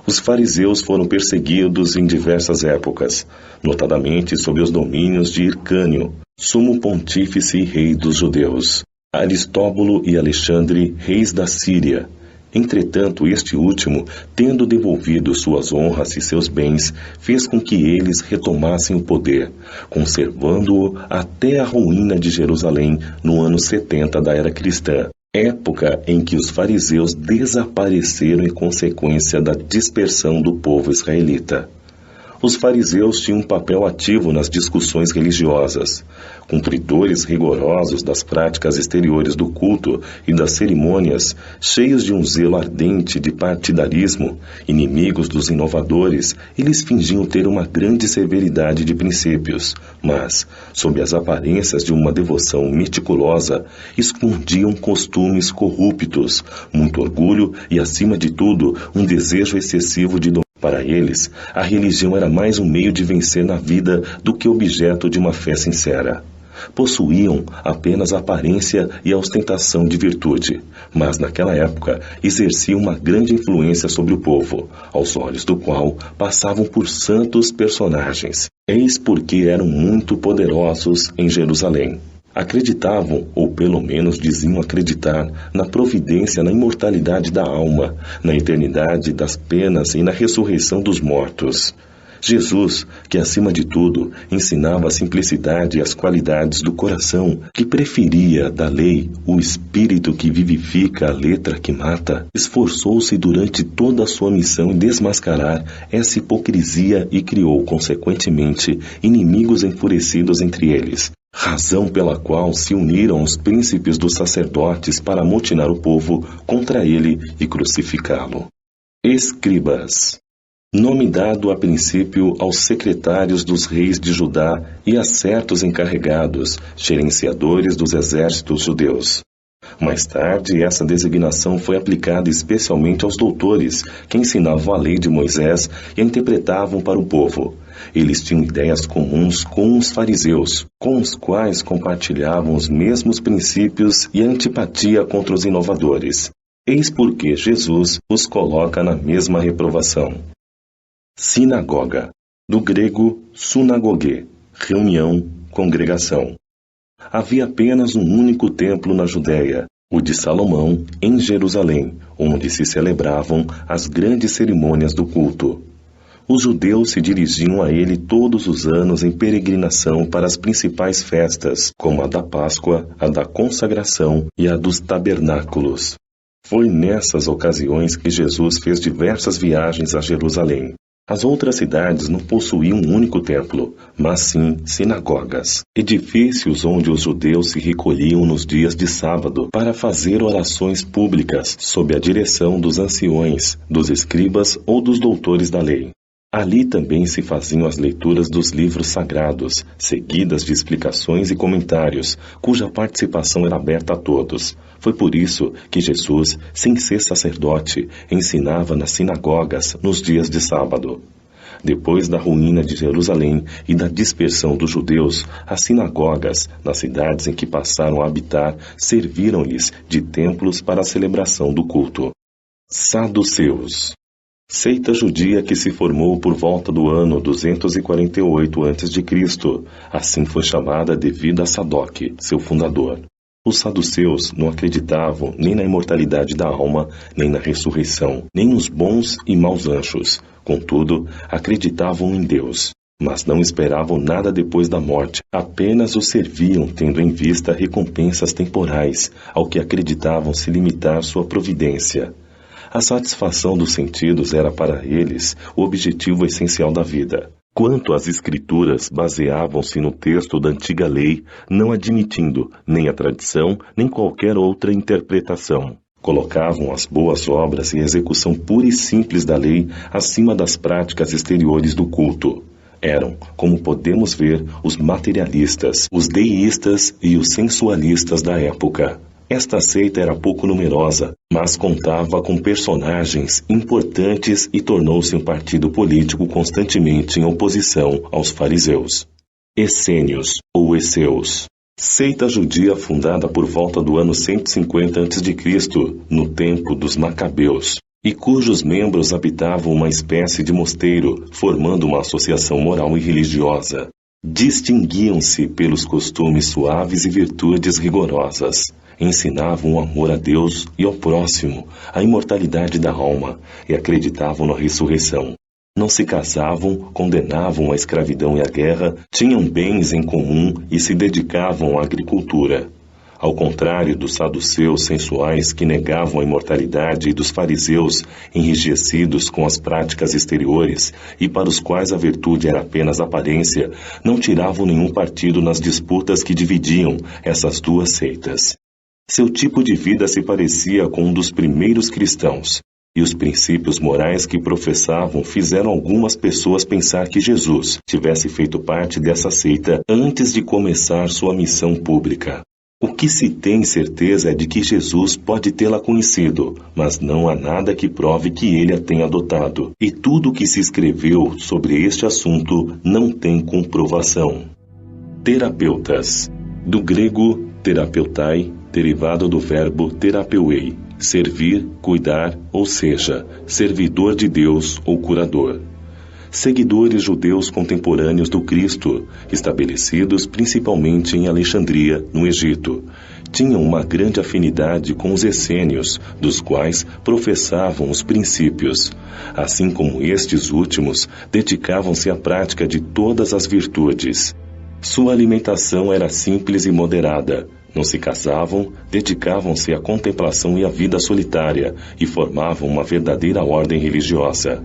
Os fariseus foram perseguidos em diversas épocas, notadamente sob os domínios de Hircânio, sumo pontífice e rei dos judeus, Aristóbulo e Alexandre, reis da Síria. Entretanto, este último, tendo devolvido suas honras e seus bens, fez com que eles retomassem o poder, conservando-o até a ruína de Jerusalém no ano 70 da era cristã, época em que os fariseus desapareceram em consequência da dispersão do povo israelita. Os fariseus tinham um papel ativo nas discussões religiosas. Cumpridores rigorosos das práticas exteriores do culto e das cerimônias, cheios de um zelo ardente de partidarismo, inimigos dos inovadores, eles fingiam ter uma grande severidade de princípios, mas, sob as aparências de uma devoção meticulosa, escondiam costumes corruptos, muito orgulho e, acima de tudo, um desejo excessivo de domínio. Para eles, a religião era mais um meio de vencer na vida do que objeto de uma fé sincera. Possuíam apenas a aparência e a ostentação de virtude, mas naquela época exerciam uma grande influência sobre o povo, aos olhos do qual passavam por santos personagens. Eis porque eram muito poderosos em Jerusalém. Acreditavam, ou pelo menos diziam acreditar, na providência, na imortalidade da alma, na eternidade das penas e na ressurreição dos mortos. Jesus, que acima de tudo ensinava a simplicidade e as qualidades do coração, que preferia da lei o espírito que vivifica a letra que mata, esforçou-se durante toda a sua missão em desmascarar essa hipocrisia e criou, consequentemente, inimigos enfurecidos entre eles, razão pela qual se uniram os príncipes dos sacerdotes para amotinar o povo contra ele e crucificá-lo. Escribas, nome dado a princípio aos secretários dos reis de Judá e a certos encarregados, gerenciadores dos exércitos judeus. Mais tarde, essa designação foi aplicada especialmente aos doutores, que ensinavam a lei de Moisés e a interpretavam para o povo. Eles tinham ideias comuns com os fariseus, com os quais compartilhavam os mesmos princípios e a antipatia contra os inovadores. Eis porque Jesus os coloca na mesma reprovação. Sinagoga, do grego sunagogue, reunião, congregação. Havia apenas um único templo na Judéia, o de Salomão, em Jerusalém, onde se celebravam as grandes cerimônias do culto. Os judeus se dirigiam a ele todos os anos em peregrinação para as principais festas, como a da Páscoa, a da Consagração e a dos Tabernáculos. Foi nessas ocasiões que Jesus fez diversas viagens a Jerusalém. As outras cidades não possuíam um único templo, mas sim sinagogas, edifícios onde os judeus se recolhiam nos dias de sábado para fazer orações públicas sob a direção dos anciões, dos escribas ou dos doutores da lei. Ali também se faziam as leituras dos livros sagrados, seguidas de explicações e comentários, cuja participação era aberta a todos. Foi por isso que Jesus, sem ser sacerdote, ensinava nas sinagogas nos dias de sábado. Depois da ruína de Jerusalém e da dispersão dos judeus, as sinagogas, nas cidades em que passaram a habitar, serviram-lhes de templos para a celebração do culto. Saduceus. Seita judia que se formou por volta do ano 248 a.C., assim foi chamada devido a Sadoc, seu fundador. Os saduceus não acreditavam nem na imortalidade da alma, nem na ressurreição, nem nos bons e maus anjos. Contudo, acreditavam em Deus, mas não esperavam nada depois da morte, apenas o serviam tendo em vista recompensas temporais, ao que acreditavam se limitar sua providência. A satisfação dos sentidos era para eles o objetivo essencial da vida. Quanto às escrituras, baseavam-se no texto da antiga lei, não admitindo nem a tradição, nem qualquer outra interpretação. Colocavam as boas obras e a execução pura e simples da lei acima das práticas exteriores do culto. Eram, como podemos ver, os materialistas, os deístas e os sensualistas da época. Esta seita era pouco numerosa, mas contava com personagens importantes e tornou-se um partido político constantemente em oposição aos fariseus. Essênios, ou Esseus. Seita judia fundada por volta do ano 150 a.C., no tempo dos Macabeus, e cujos membros habitavam uma espécie de mosteiro, formando uma associação moral e religiosa. Distinguiam-se pelos costumes suaves e virtudes rigorosas. Ensinavam o amor a Deus e ao próximo, a imortalidade da alma, e acreditavam na ressurreição. Não se casavam, condenavam a escravidão e a guerra, tinham bens em comum e se dedicavam à agricultura. Ao contrário dos saduceus sensuais que negavam a imortalidade e dos fariseus enrijecidos com as práticas exteriores e para os quais a virtude era apenas aparência, não tiravam nenhum partido nas disputas que dividiam essas duas seitas. Seu tipo de vida se parecia com um dos primeiros cristãos, e os princípios morais que professavam fizeram algumas pessoas pensar que Jesus tivesse feito parte dessa seita antes de começar sua missão pública. O que se tem certeza é de que Jesus pode tê-la conhecido, mas não há nada que prove que ele a tenha adotado, e tudo o que se escreveu sobre este assunto não tem comprovação. Terapeutas. Do grego terapeutai, derivado do verbo terapeuei, servir, cuidar, ou seja, servidor de Deus ou curador. Seguidores judeus contemporâneos do Cristo, estabelecidos principalmente em Alexandria, no Egito, tinham uma grande afinidade com os essênios, dos quais professavam os princípios. Assim como estes últimos, dedicavam-se à prática de todas as virtudes. Sua alimentação era simples e moderada. Não se casavam, dedicavam-se à contemplação e à vida solitária e formavam uma verdadeira ordem religiosa.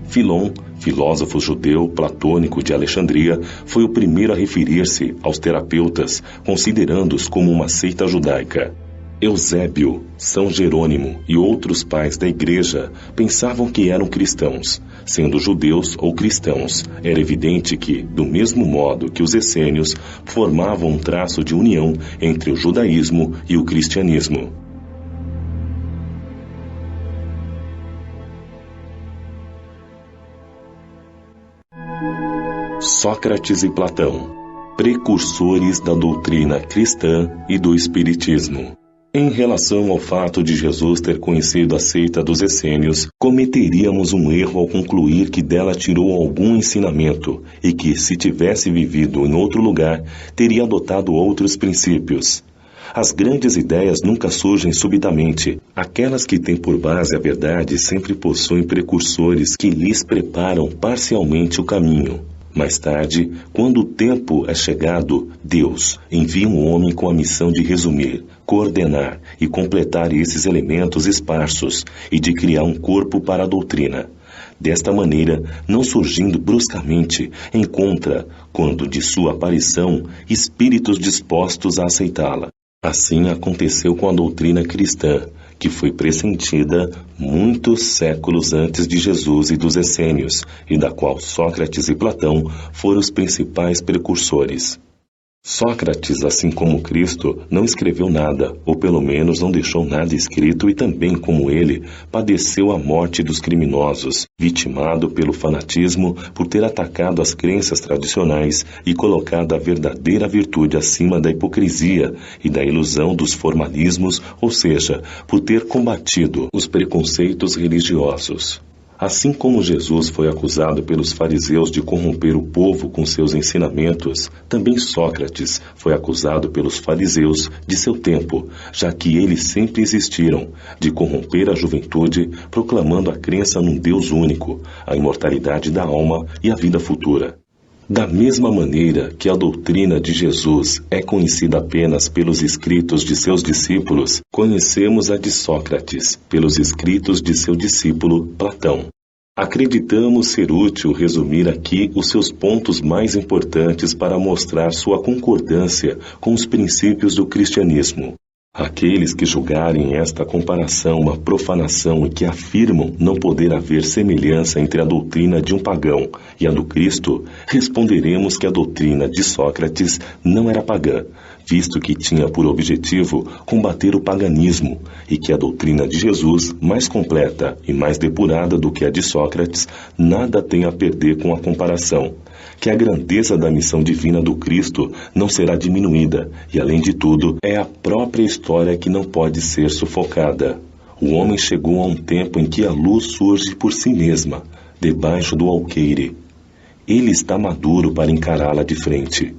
Filon, filósofo judeu platônico de Alexandria, foi o primeiro a referir-se aos terapeutas, considerando-os como uma seita judaica. Eusébio, São Jerônimo e outros pais da Igreja pensavam que eram cristãos. Sendo judeus ou cristãos, era evidente que, do mesmo modo que os essênios, formavam um traço de união entre o judaísmo e o cristianismo. Sócrates e Platão, precursores da doutrina cristã e do espiritismo. Em relação ao fato de Jesus ter conhecido a seita dos essênios, cometeríamos um erro ao concluir que dela tirou algum ensinamento e que, se tivesse vivido em outro lugar, teria adotado outros princípios. As grandes ideias nunca surgem subitamente. Aquelas que têm por base a verdade sempre possuem precursores que lhes preparam parcialmente o caminho. Mais tarde, quando o tempo é chegado, Deus envia um homem com a missão de resumir, coordenar e completar esses elementos esparsos e de criar um corpo para a doutrina. Desta maneira, não surgindo bruscamente, encontra, quando de sua aparição, espíritos dispostos a aceitá-la. Assim aconteceu com a doutrina cristã, que foi pressentida muitos séculos antes de Jesus e dos essênios, e da qual Sócrates e Platão foram os principais precursores. Sócrates, assim como Cristo, não escreveu nada, ou pelo menos não deixou nada escrito, e também, como ele, padeceu a morte dos criminosos, vitimado pelo fanatismo por ter atacado as crenças tradicionais e colocado a verdadeira virtude acima da hipocrisia e da ilusão dos formalismos, ou seja, por ter combatido os preconceitos religiosos. Assim como Jesus foi acusado pelos fariseus de corromper o povo com seus ensinamentos, também Sócrates foi acusado pelos fariseus de seu tempo, já que eles sempre existiram, de corromper a juventude, proclamando a crença num Deus único, a imortalidade da alma e a vida futura. Da mesma maneira que a doutrina de Jesus é conhecida apenas pelos escritos de seus discípulos, conhecemos a de Sócrates pelos escritos de seu discípulo Platão. Acreditamos ser útil resumir aqui os seus pontos mais importantes para mostrar sua concordância com os princípios do cristianismo. Aqueles que julgarem esta comparação uma profanação e que afirmam não poder haver semelhança entre a doutrina de um pagão e a do Cristo, responderemos que a doutrina de Sócrates não era pagã, visto que tinha por objetivo combater o paganismo, e que a doutrina de Jesus, mais completa e mais depurada do que a de Sócrates, nada tem a perder com a comparação, que a grandeza da missão divina do Cristo não será diminuída, e além de tudo, é a própria história que não pode ser sufocada. O homem chegou a um tempo em que a luz surge por si mesma, debaixo do alqueire. Ele está maduro para encará-la de frente.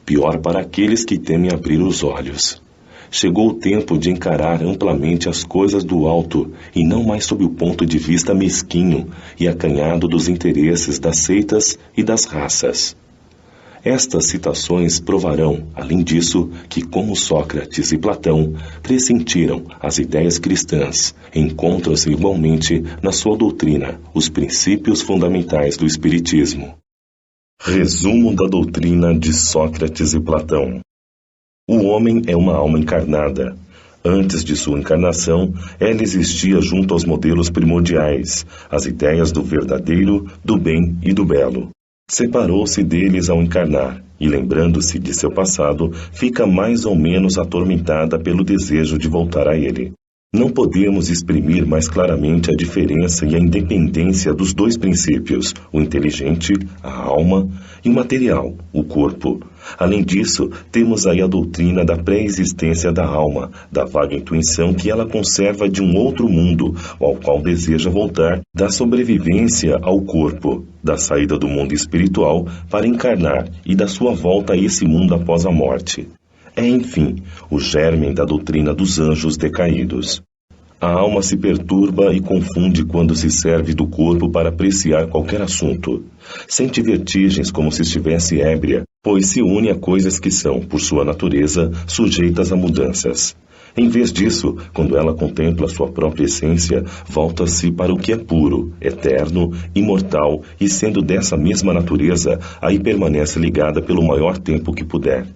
Pior para aqueles que temem abrir os olhos. Chegou o tempo de encarar amplamente as coisas do alto, e não mais sob o ponto de vista mesquinho e acanhado dos interesses das seitas e das raças. Estas citações provarão, além disso, que como Sócrates e Platão pressentiram as ideias cristãs, encontram-se igualmente na sua doutrina os princípios fundamentais do Espiritismo. Resumo da doutrina de Sócrates e Platão. O homem é uma alma encarnada. Antes de sua encarnação, ela existia junto aos modelos primordiais, as ideias do verdadeiro, do bem e do belo. Separou-se deles ao encarnar, e lembrando-se de seu passado, fica mais ou menos atormentada pelo desejo de voltar a ele. Não podemos exprimir mais claramente a diferença e a independência dos dois princípios, o inteligente, a alma, e o material, o corpo. Além disso, temos aí a doutrina da pré-existência da alma, da vaga intuição que ela conserva de um outro mundo, ao qual deseja voltar, da sobrevivência ao corpo, da saída do mundo espiritual para encarnar e da sua volta a esse mundo após a morte. É, enfim, o germe da doutrina dos anjos decaídos. A alma se perturba e confunde quando se serve do corpo para apreciar qualquer assunto. Sente vertigens como se estivesse ébria, pois se une a coisas que são, por sua natureza, sujeitas a mudanças. Em vez disso, quando ela contempla sua própria essência, volta-se para o que é puro, eterno, imortal, e sendo dessa mesma natureza, aí permanece ligada pelo maior tempo que puder.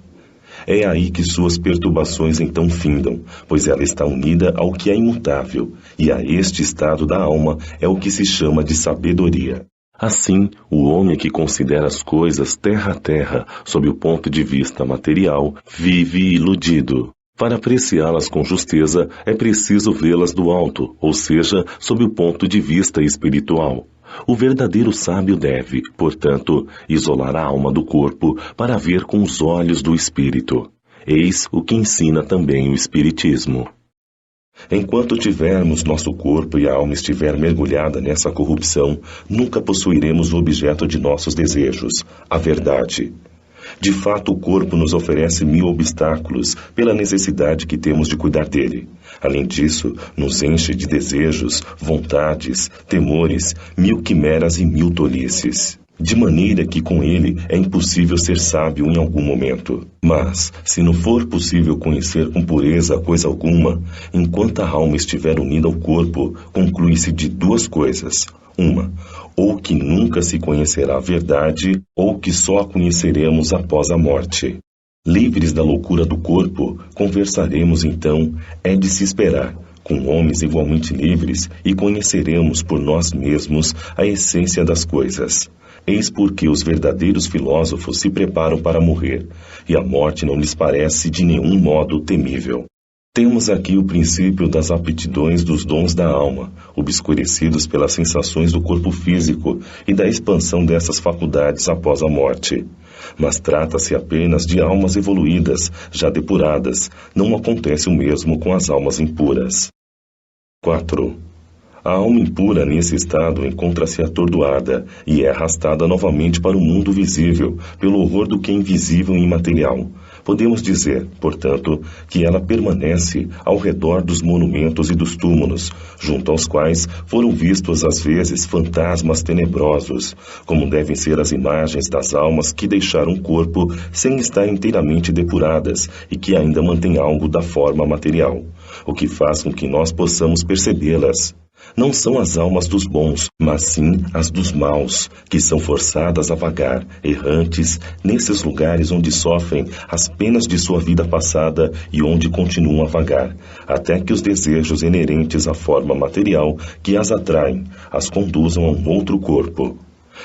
É aí que suas perturbações então findam, pois ela está unida ao que é imutável, e a este estado da alma é o que se chama de sabedoria. Assim, o homem que considera as coisas terra a terra, sob o ponto de vista material, vive iludido. Para apreciá-las com justeza, é preciso vê-las do alto, ou seja, sob o ponto de vista espiritual. O verdadeiro sábio deve, portanto, isolar a alma do corpo para ver com os olhos do espírito. Eis o que ensina também o Espiritismo. Enquanto tivermos nosso corpo e a alma estiver mergulhada nessa corrupção, nunca possuiremos o objeto de nossos desejos, a verdade. De fato, o corpo nos oferece 1000 obstáculos pela necessidade que temos de cuidar dele. Além disso, nos enche de desejos, vontades, temores, 1000 quimeras e 1000 tolices. De maneira que com ele é impossível ser sábio em algum momento. Mas, se não for possível conhecer com pureza coisa alguma, enquanto a alma estiver unida ao corpo, conclui-se de duas coisas. Uma, ou que nunca se conhecerá a verdade, ou que só a conheceremos após a morte. Livres da loucura do corpo, conversaremos então, é de se esperar, com homens igualmente livres, e conheceremos por nós mesmos a essência das coisas. Eis porque os verdadeiros filósofos se preparam para morrer, e a morte não lhes parece de nenhum modo temível. Temos aqui o princípio das aptidões dos dons da alma, obscurecidos pelas sensações do corpo físico e da expansão dessas faculdades após a morte. Mas trata-se apenas de almas evoluídas, já depuradas. Não acontece o mesmo com as almas impuras. 4. A alma impura nesse estado encontra-se atordoada e é arrastada novamente para o mundo visível, pelo horror do que é invisível e imaterial. Podemos dizer, portanto, que ela permanece ao redor dos monumentos e dos túmulos, junto aos quais foram vistos às vezes fantasmas tenebrosos, como devem ser as imagens das almas que deixaram o corpo sem estar inteiramente depuradas e que ainda mantêm algo da forma material, o que faz com que nós possamos percebê-las. Não são as almas dos bons, mas sim as dos maus, que são forçadas a vagar, errantes, nesses lugares onde sofrem as penas de sua vida passada e onde continuam a vagar, até que os desejos inerentes à forma material que as atraem, as conduzam a um outro corpo.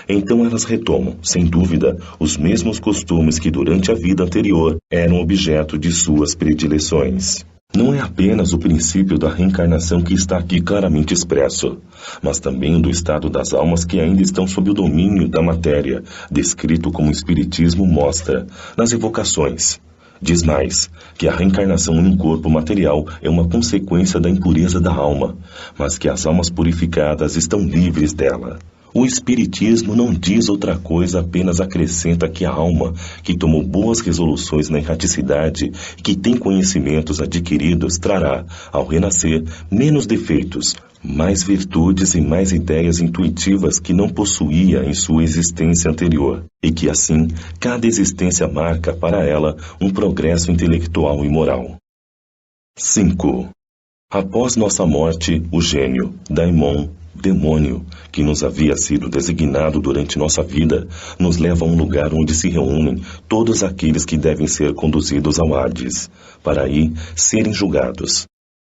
Então elas retomam, sem dúvida, os mesmos costumes que durante a vida anterior eram objeto de suas predileções. Não é apenas o princípio da reencarnação que está aqui claramente expresso, mas também do estado das almas que ainda estão sob o domínio da matéria, descrito como o Espiritismo mostra nas evocações. Diz mais, que a reencarnação em um corpo material é uma consequência da impureza da alma, mas que as almas purificadas estão livres dela. O Espiritismo não diz outra coisa, apenas acrescenta que a alma, que tomou boas resoluções na erraticidade e que tem conhecimentos adquiridos, trará, ao renascer, menos defeitos, mais virtudes e mais ideias intuitivas que não possuía em sua existência anterior, e que assim, cada existência marca para ela um progresso intelectual e moral. 5. Após nossa morte, o gênio, daimon, demônio, que nos havia sido designado durante nossa vida, nos leva a um lugar onde se reúnem todos aqueles que devem ser conduzidos ao Hades, para aí serem julgados.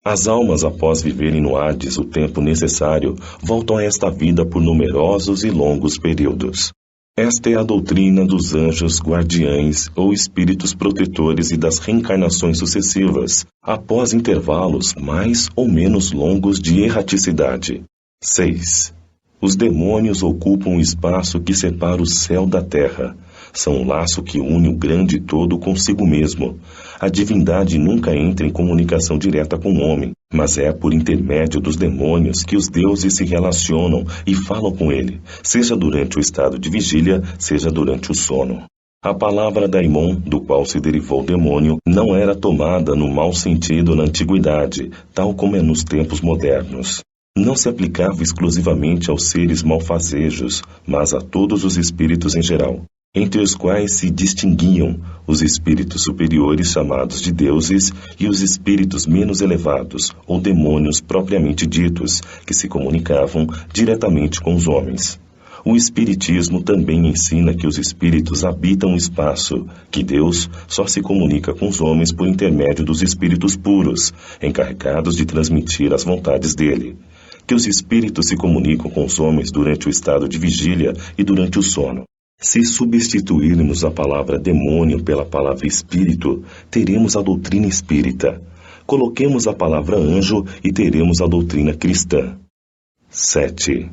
As almas, após viverem no Hades o tempo necessário, voltam a esta vida por numerosos e longos períodos. Esta é a doutrina dos anjos guardiães ou espíritos protetores e das reencarnações sucessivas, após intervalos mais ou menos longos de erraticidade. 6. Os demônios ocupam o espaço que separa o céu da terra. São o laço que une o grande todo consigo mesmo. A divindade nunca entra em comunicação direta com o homem, mas é por intermédio dos demônios que os deuses se relacionam e falam com ele, seja durante o estado de vigília, seja durante o sono. A palavra daimon, do qual se derivou demônio, não era tomada no mau sentido na antiguidade, tal como é nos tempos modernos. Não se aplicava exclusivamente aos seres malfazejos, mas a todos os espíritos em geral, entre os quais se distinguiam os espíritos superiores chamados de deuses e os espíritos menos elevados, ou demônios propriamente ditos, que se comunicavam diretamente com os homens. O Espiritismo também ensina que os espíritos habitam o espaço, que Deus só se comunica com os homens por intermédio dos espíritos puros, encarregados de transmitir as vontades dele. Que os espíritos se comunicam com os homens durante o estado de vigília e durante o sono. Se substituirmos a palavra demônio pela palavra espírito, teremos a doutrina espírita. Coloquemos a palavra anjo e teremos a doutrina cristã. 7.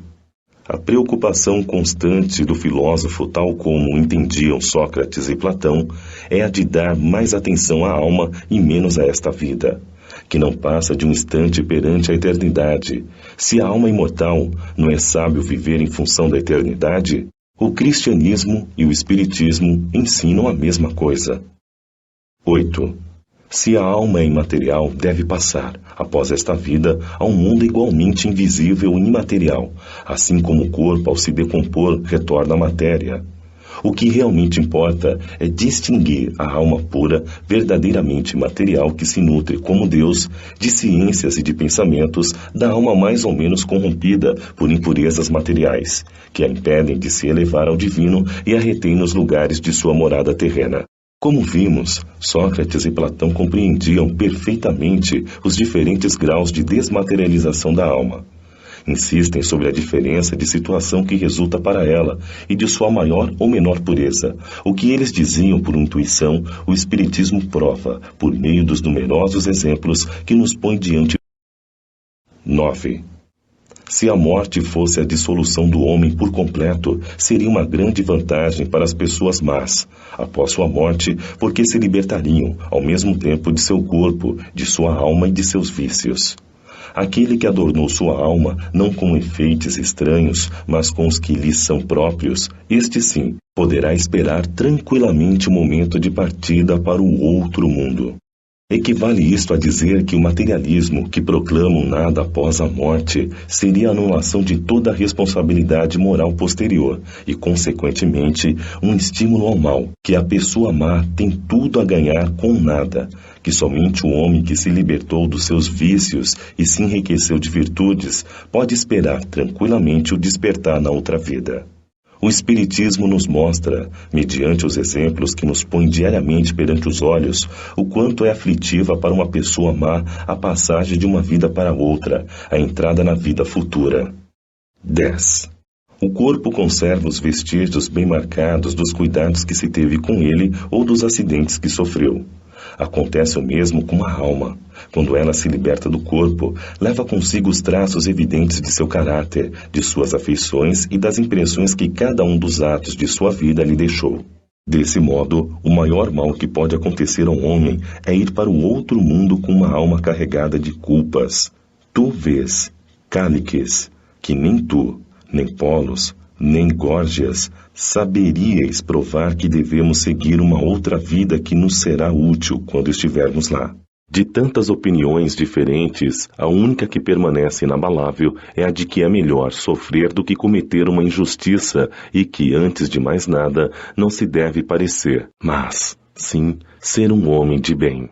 A preocupação constante do filósofo, tal como entendiam Sócrates e Platão, é a de dar mais atenção à alma e menos a esta vida, que não passa de um instante perante a eternidade. Se a alma é imortal, não é sábio viver em função da eternidade? O cristianismo e o espiritismo ensinam a mesma coisa. 8. Se a alma é imaterial, deve passar, após esta vida, a um mundo igualmente invisível e imaterial, assim como o corpo, ao se decompor, retorna à matéria. O que realmente importa é distinguir a alma pura, verdadeiramente material que se nutre como Deus, de ciências e de pensamentos, da alma mais ou menos corrompida por impurezas materiais, que a impedem de se elevar ao divino e a retém nos lugares de sua morada terrena. Como vimos, Sócrates e Platão compreendiam perfeitamente os diferentes graus de desmaterialização da alma. Insistem sobre a diferença de situação que resulta para ela e de sua maior ou menor pureza. O que eles diziam por intuição, o Espiritismo prova, por meio dos numerosos exemplos que nos põe diante. 9. Se a morte fosse a dissolução do homem por completo, seria uma grande vantagem para as pessoas más, após sua morte, porque se libertariam, ao mesmo tempo, de seu corpo, de sua alma e de seus vícios. Aquele que adornou sua alma, não com enfeites estranhos, mas com os que lhes são próprios, este sim, poderá esperar tranquilamente o momento de partida para o outro mundo. Equivale isto a dizer que o materialismo, que proclama um nada após a morte, seria a anulação de toda a responsabilidade moral posterior e, consequentemente, um estímulo ao mal, que a pessoa má tem tudo a ganhar com nada, que somente o homem que se libertou dos seus vícios e se enriqueceu de virtudes pode esperar tranquilamente o despertar na outra vida. O Espiritismo nos mostra, mediante os exemplos que nos põe diariamente perante os olhos, o quanto é aflitiva para uma pessoa má a passagem de uma vida para outra, a entrada na vida futura. 10. O corpo conserva os vestígios bem marcados dos cuidados que se teve com ele ou dos acidentes que sofreu. Acontece o mesmo com a alma. Quando ela se liberta do corpo, leva consigo os traços evidentes de seu caráter, de suas afeições e das impressões que cada um dos atos de sua vida lhe deixou. Desse modo, o maior mal que pode acontecer ao homem é ir para o outro mundo com uma alma carregada de culpas. Tu vês, Cáliques, que nem tu, nem Polos, nem Górgias, saberíeis provar que devemos seguir uma outra vida que nos será útil quando estivermos lá. De tantas opiniões diferentes, a única que permanece inabalável é a de que é melhor sofrer do que cometer uma injustiça e que, antes de mais nada, não se deve parecer, mas, sim, ser um homem de bem.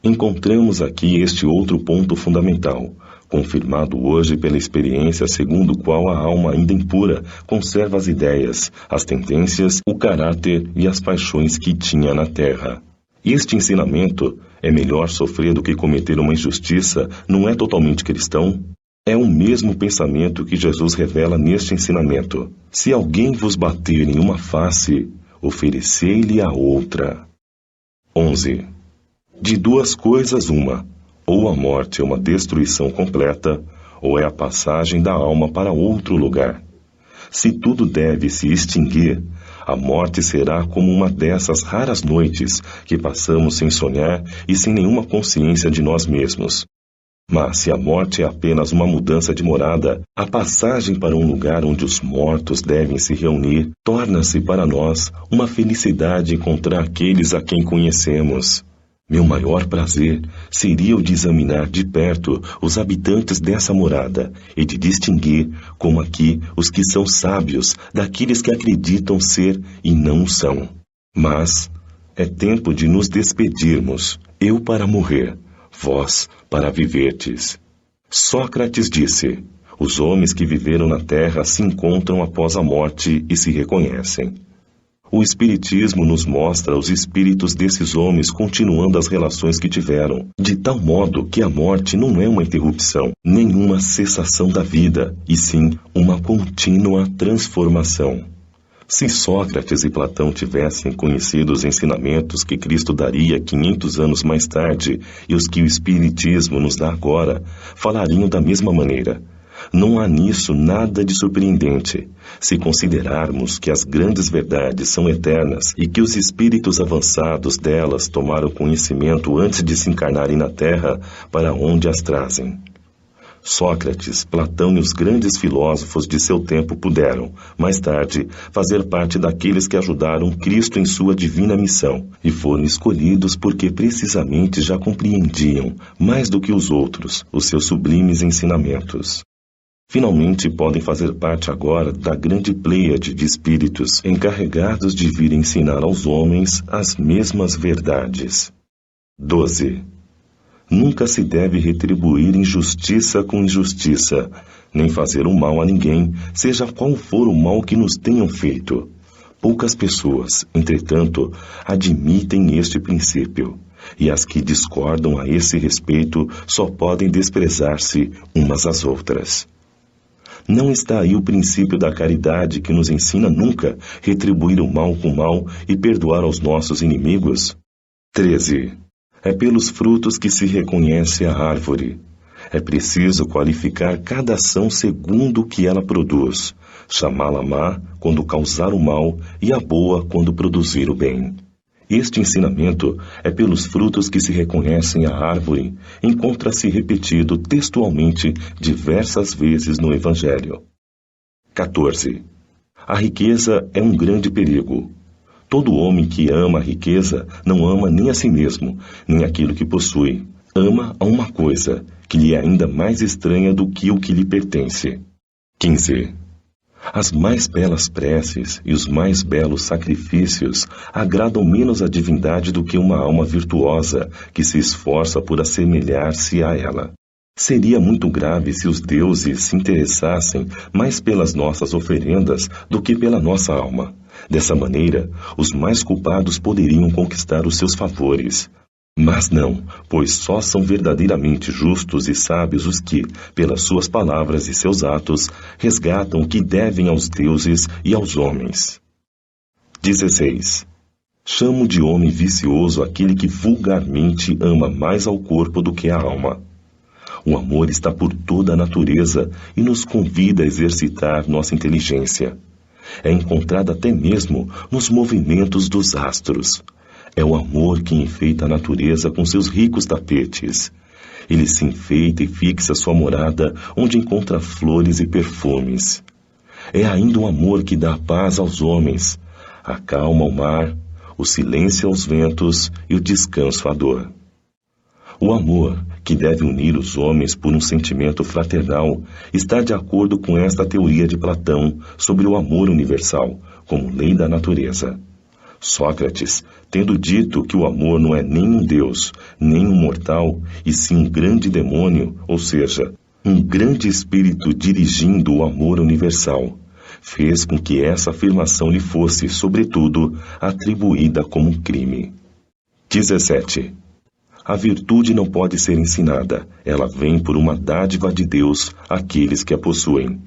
Encontramos aqui este outro ponto fundamental, confirmado hoje pela experiência segundo o qual a alma ainda impura conserva as ideias, as tendências, o caráter e as paixões que tinha na terra. Este ensinamento, é melhor sofrer do que cometer uma injustiça, não é totalmente cristão? É o mesmo pensamento que Jesus revela neste ensinamento. Se alguém vos bater em uma face, oferecei-lhe a outra. 11. De duas coisas uma, ou a morte é uma destruição completa, ou é a passagem da alma para outro lugar. Se tudo deve se extinguir, a morte será como uma dessas raras noites que passamos sem sonhar e sem nenhuma consciência de nós mesmos. Mas se a morte é apenas uma mudança de morada, a passagem para um lugar onde os mortos devem se reunir, torna-se para nós uma felicidade encontrar aqueles a quem conhecemos. Meu maior prazer seria o de examinar de perto os habitantes dessa morada e de distinguir, como aqui, os que são sábios daqueles que acreditam ser e não o são. Mas é tempo de nos despedirmos, eu para morrer, vós para viverdes. Sócrates disse: os homens que viveram na terra se encontram após a morte e se reconhecem. O Espiritismo nos mostra os espíritos desses homens continuando as relações que tiveram, de tal modo que a morte não é uma interrupção, nenhuma cessação da vida, e sim uma contínua transformação. Se Sócrates e Platão tivessem conhecido os ensinamentos que Cristo daria 500 anos mais tarde e os que o Espiritismo nos dá agora, falariam da mesma maneira. Não há nisso nada de surpreendente, se considerarmos que as grandes verdades são eternas e que os espíritos avançados delas tomaram conhecimento antes de se encarnarem na Terra para onde as trazem. Sócrates, Platão e os grandes filósofos de seu tempo puderam, mais tarde, fazer parte daqueles que ajudaram Cristo em sua divina missão e foram escolhidos porque precisamente já compreendiam, mais do que os outros, os seus sublimes ensinamentos. Finalmente podem fazer parte agora da grande pleiade de espíritos encarregados de vir ensinar aos homens as mesmas verdades. 12. Nunca se deve retribuir injustiça com injustiça, nem fazer o mal a ninguém, seja qual for o mal que nos tenham feito. Poucas pessoas, entretanto, admitem este princípio, e as que discordam a esse respeito só podem desprezar-se umas às outras. Não está aí o princípio da caridade que nos ensina nunca retribuir o mal com o mal e perdoar aos nossos inimigos? 13. É pelos frutos que se reconhece a árvore. É preciso qualificar cada ação segundo o que ela produz, chamá-la má quando causar o mal e a boa quando produzir o bem. Este ensinamento é pelos frutos que se reconhecem a árvore, encontra-se repetido textualmente diversas vezes no Evangelho. 14. A riqueza é um grande perigo. Todo homem que ama a riqueza não ama nem a si mesmo, nem aquilo que possui. Ama a uma coisa, que lhe é ainda mais estranha do que o que lhe pertence. 15. As mais belas preces e os mais belos sacrifícios agradam menos à divindade do que uma alma virtuosa que se esforça por assemelhar-se a ela. Seria muito grave se os deuses se interessassem mais pelas nossas oferendas do que pela nossa alma. Dessa maneira, os mais culpados poderiam conquistar os seus favores. Mas não, pois só são verdadeiramente justos e sábios os que, pelas suas palavras e seus atos, resgatam o que devem aos deuses e aos homens. 16. Chamo de homem vicioso aquele que vulgarmente ama mais ao corpo do que à alma. O amor está por toda a natureza e nos convida a exercitar nossa inteligência. É encontrado até mesmo nos movimentos dos astros. É o amor que enfeita a natureza com seus ricos tapetes. Ele se enfeita e fixa sua morada onde encontra flores e perfumes. É ainda o amor que dá paz aos homens, a calma ao mar, o silêncio aos ventos e o descanso à dor. O amor, que deve unir os homens por um sentimento fraternal, está de acordo com esta teoria de Platão sobre o amor universal, como lei da natureza. Sócrates, tendo dito que o amor não é nem um deus, nem um mortal, e sim um grande demônio, ou seja, um grande espírito dirigindo o amor universal, fez com que essa afirmação lhe fosse, sobretudo, atribuída como um crime. 17. A virtude não pode ser ensinada, ela vem por uma dádiva de Deus àqueles que a possuem.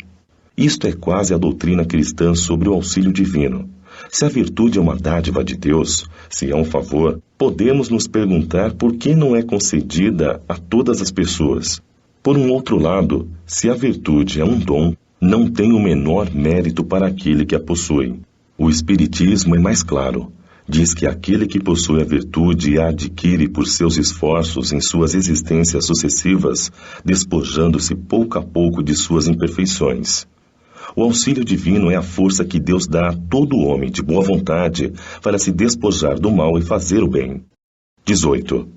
Isto é quase a doutrina cristã sobre o auxílio divino. Se a virtude é uma dádiva de Deus, se é um favor, podemos nos perguntar por que não é concedida a todas as pessoas. Por um outro lado, se a virtude é um dom, não tem o menor mérito para aquele que a possui. O Espiritismo é mais claro. Diz que aquele que possui a virtude a adquire por seus esforços em suas existências sucessivas, despojando-se pouco a pouco de suas imperfeições. O auxílio divino é a força que Deus dá a todo homem de boa vontade para se despojar do mal e fazer o bem. 18.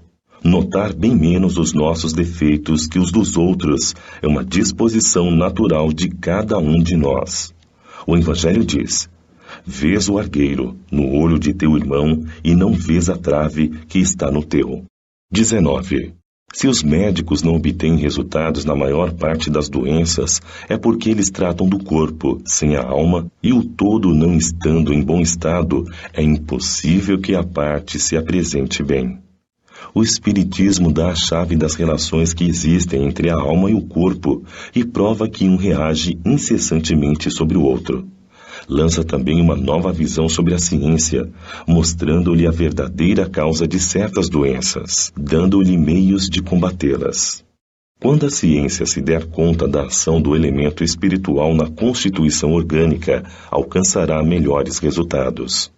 Notar bem menos os nossos defeitos que os dos outros é uma disposição natural de cada um de nós. O Evangelho diz: vês o argueiro no olho de teu irmão e não vês a trave que está no teu. 19. Se os médicos não obtêm resultados na maior parte das doenças, é porque eles tratam do corpo, sem a alma, e o todo não estando em bom estado, é impossível que a parte se apresente bem. O Espiritismo dá a chave das relações que existem entre a alma e o corpo e prova que um reage incessantemente sobre o outro. Lança também uma nova visão sobre a ciência, mostrando-lhe a verdadeira causa de certas doenças, dando-lhe meios de combatê-las. Quando a ciência se der conta da ação do elemento espiritual na constituição orgânica, alcançará melhores resultados.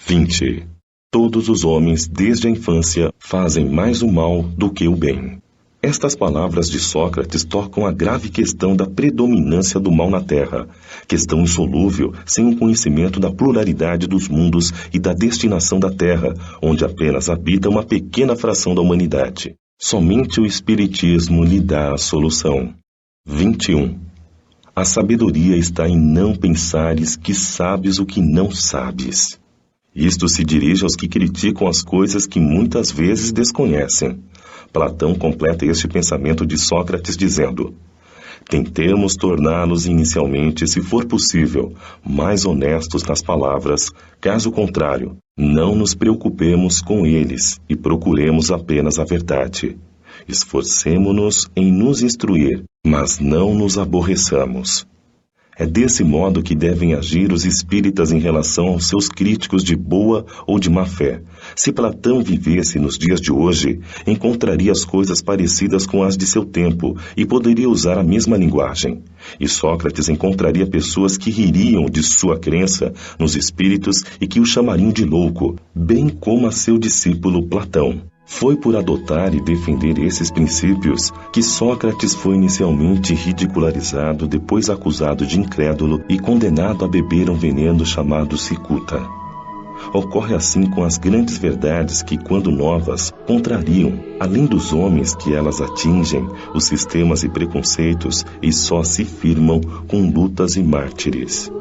20. Todos os homens, desde a infância, fazem mais o mal do que o bem. Estas palavras de Sócrates tocam a grave questão da predominância do mal na Terra, questão insolúvel sem o conhecimento da pluralidade dos mundos e da destinação da Terra, onde apenas habita uma pequena fração da humanidade. Somente o Espiritismo lhe dá a solução. 21. A sabedoria está em não pensares que sabes o que não sabes. Isto se dirige aos que criticam as coisas que muitas vezes desconhecem. Platão completa este pensamento de Sócrates dizendo: tentemos torná-los inicialmente, se for possível, mais honestos nas palavras, caso contrário, não nos preocupemos com eles e procuremos apenas a verdade. Esforcemo-nos em nos instruir, mas não nos aborreçamos. É desse modo que devem agir os espíritas em relação aos seus críticos de boa ou de má fé. Se Platão vivesse nos dias de hoje, encontraria as coisas parecidas com as de seu tempo e poderia usar a mesma linguagem. E Sócrates encontraria pessoas que ririam de sua crença nos espíritos e que o chamariam de louco, bem como a seu discípulo Platão. Foi por adotar e defender esses princípios que Sócrates foi inicialmente ridicularizado, depois acusado de incrédulo e condenado a beber um veneno chamado cicuta. Ocorre assim com as grandes verdades que, quando novas, contrariam, além dos homens que elas atingem, os sistemas e preconceitos e só se firmam com lutas e mártires.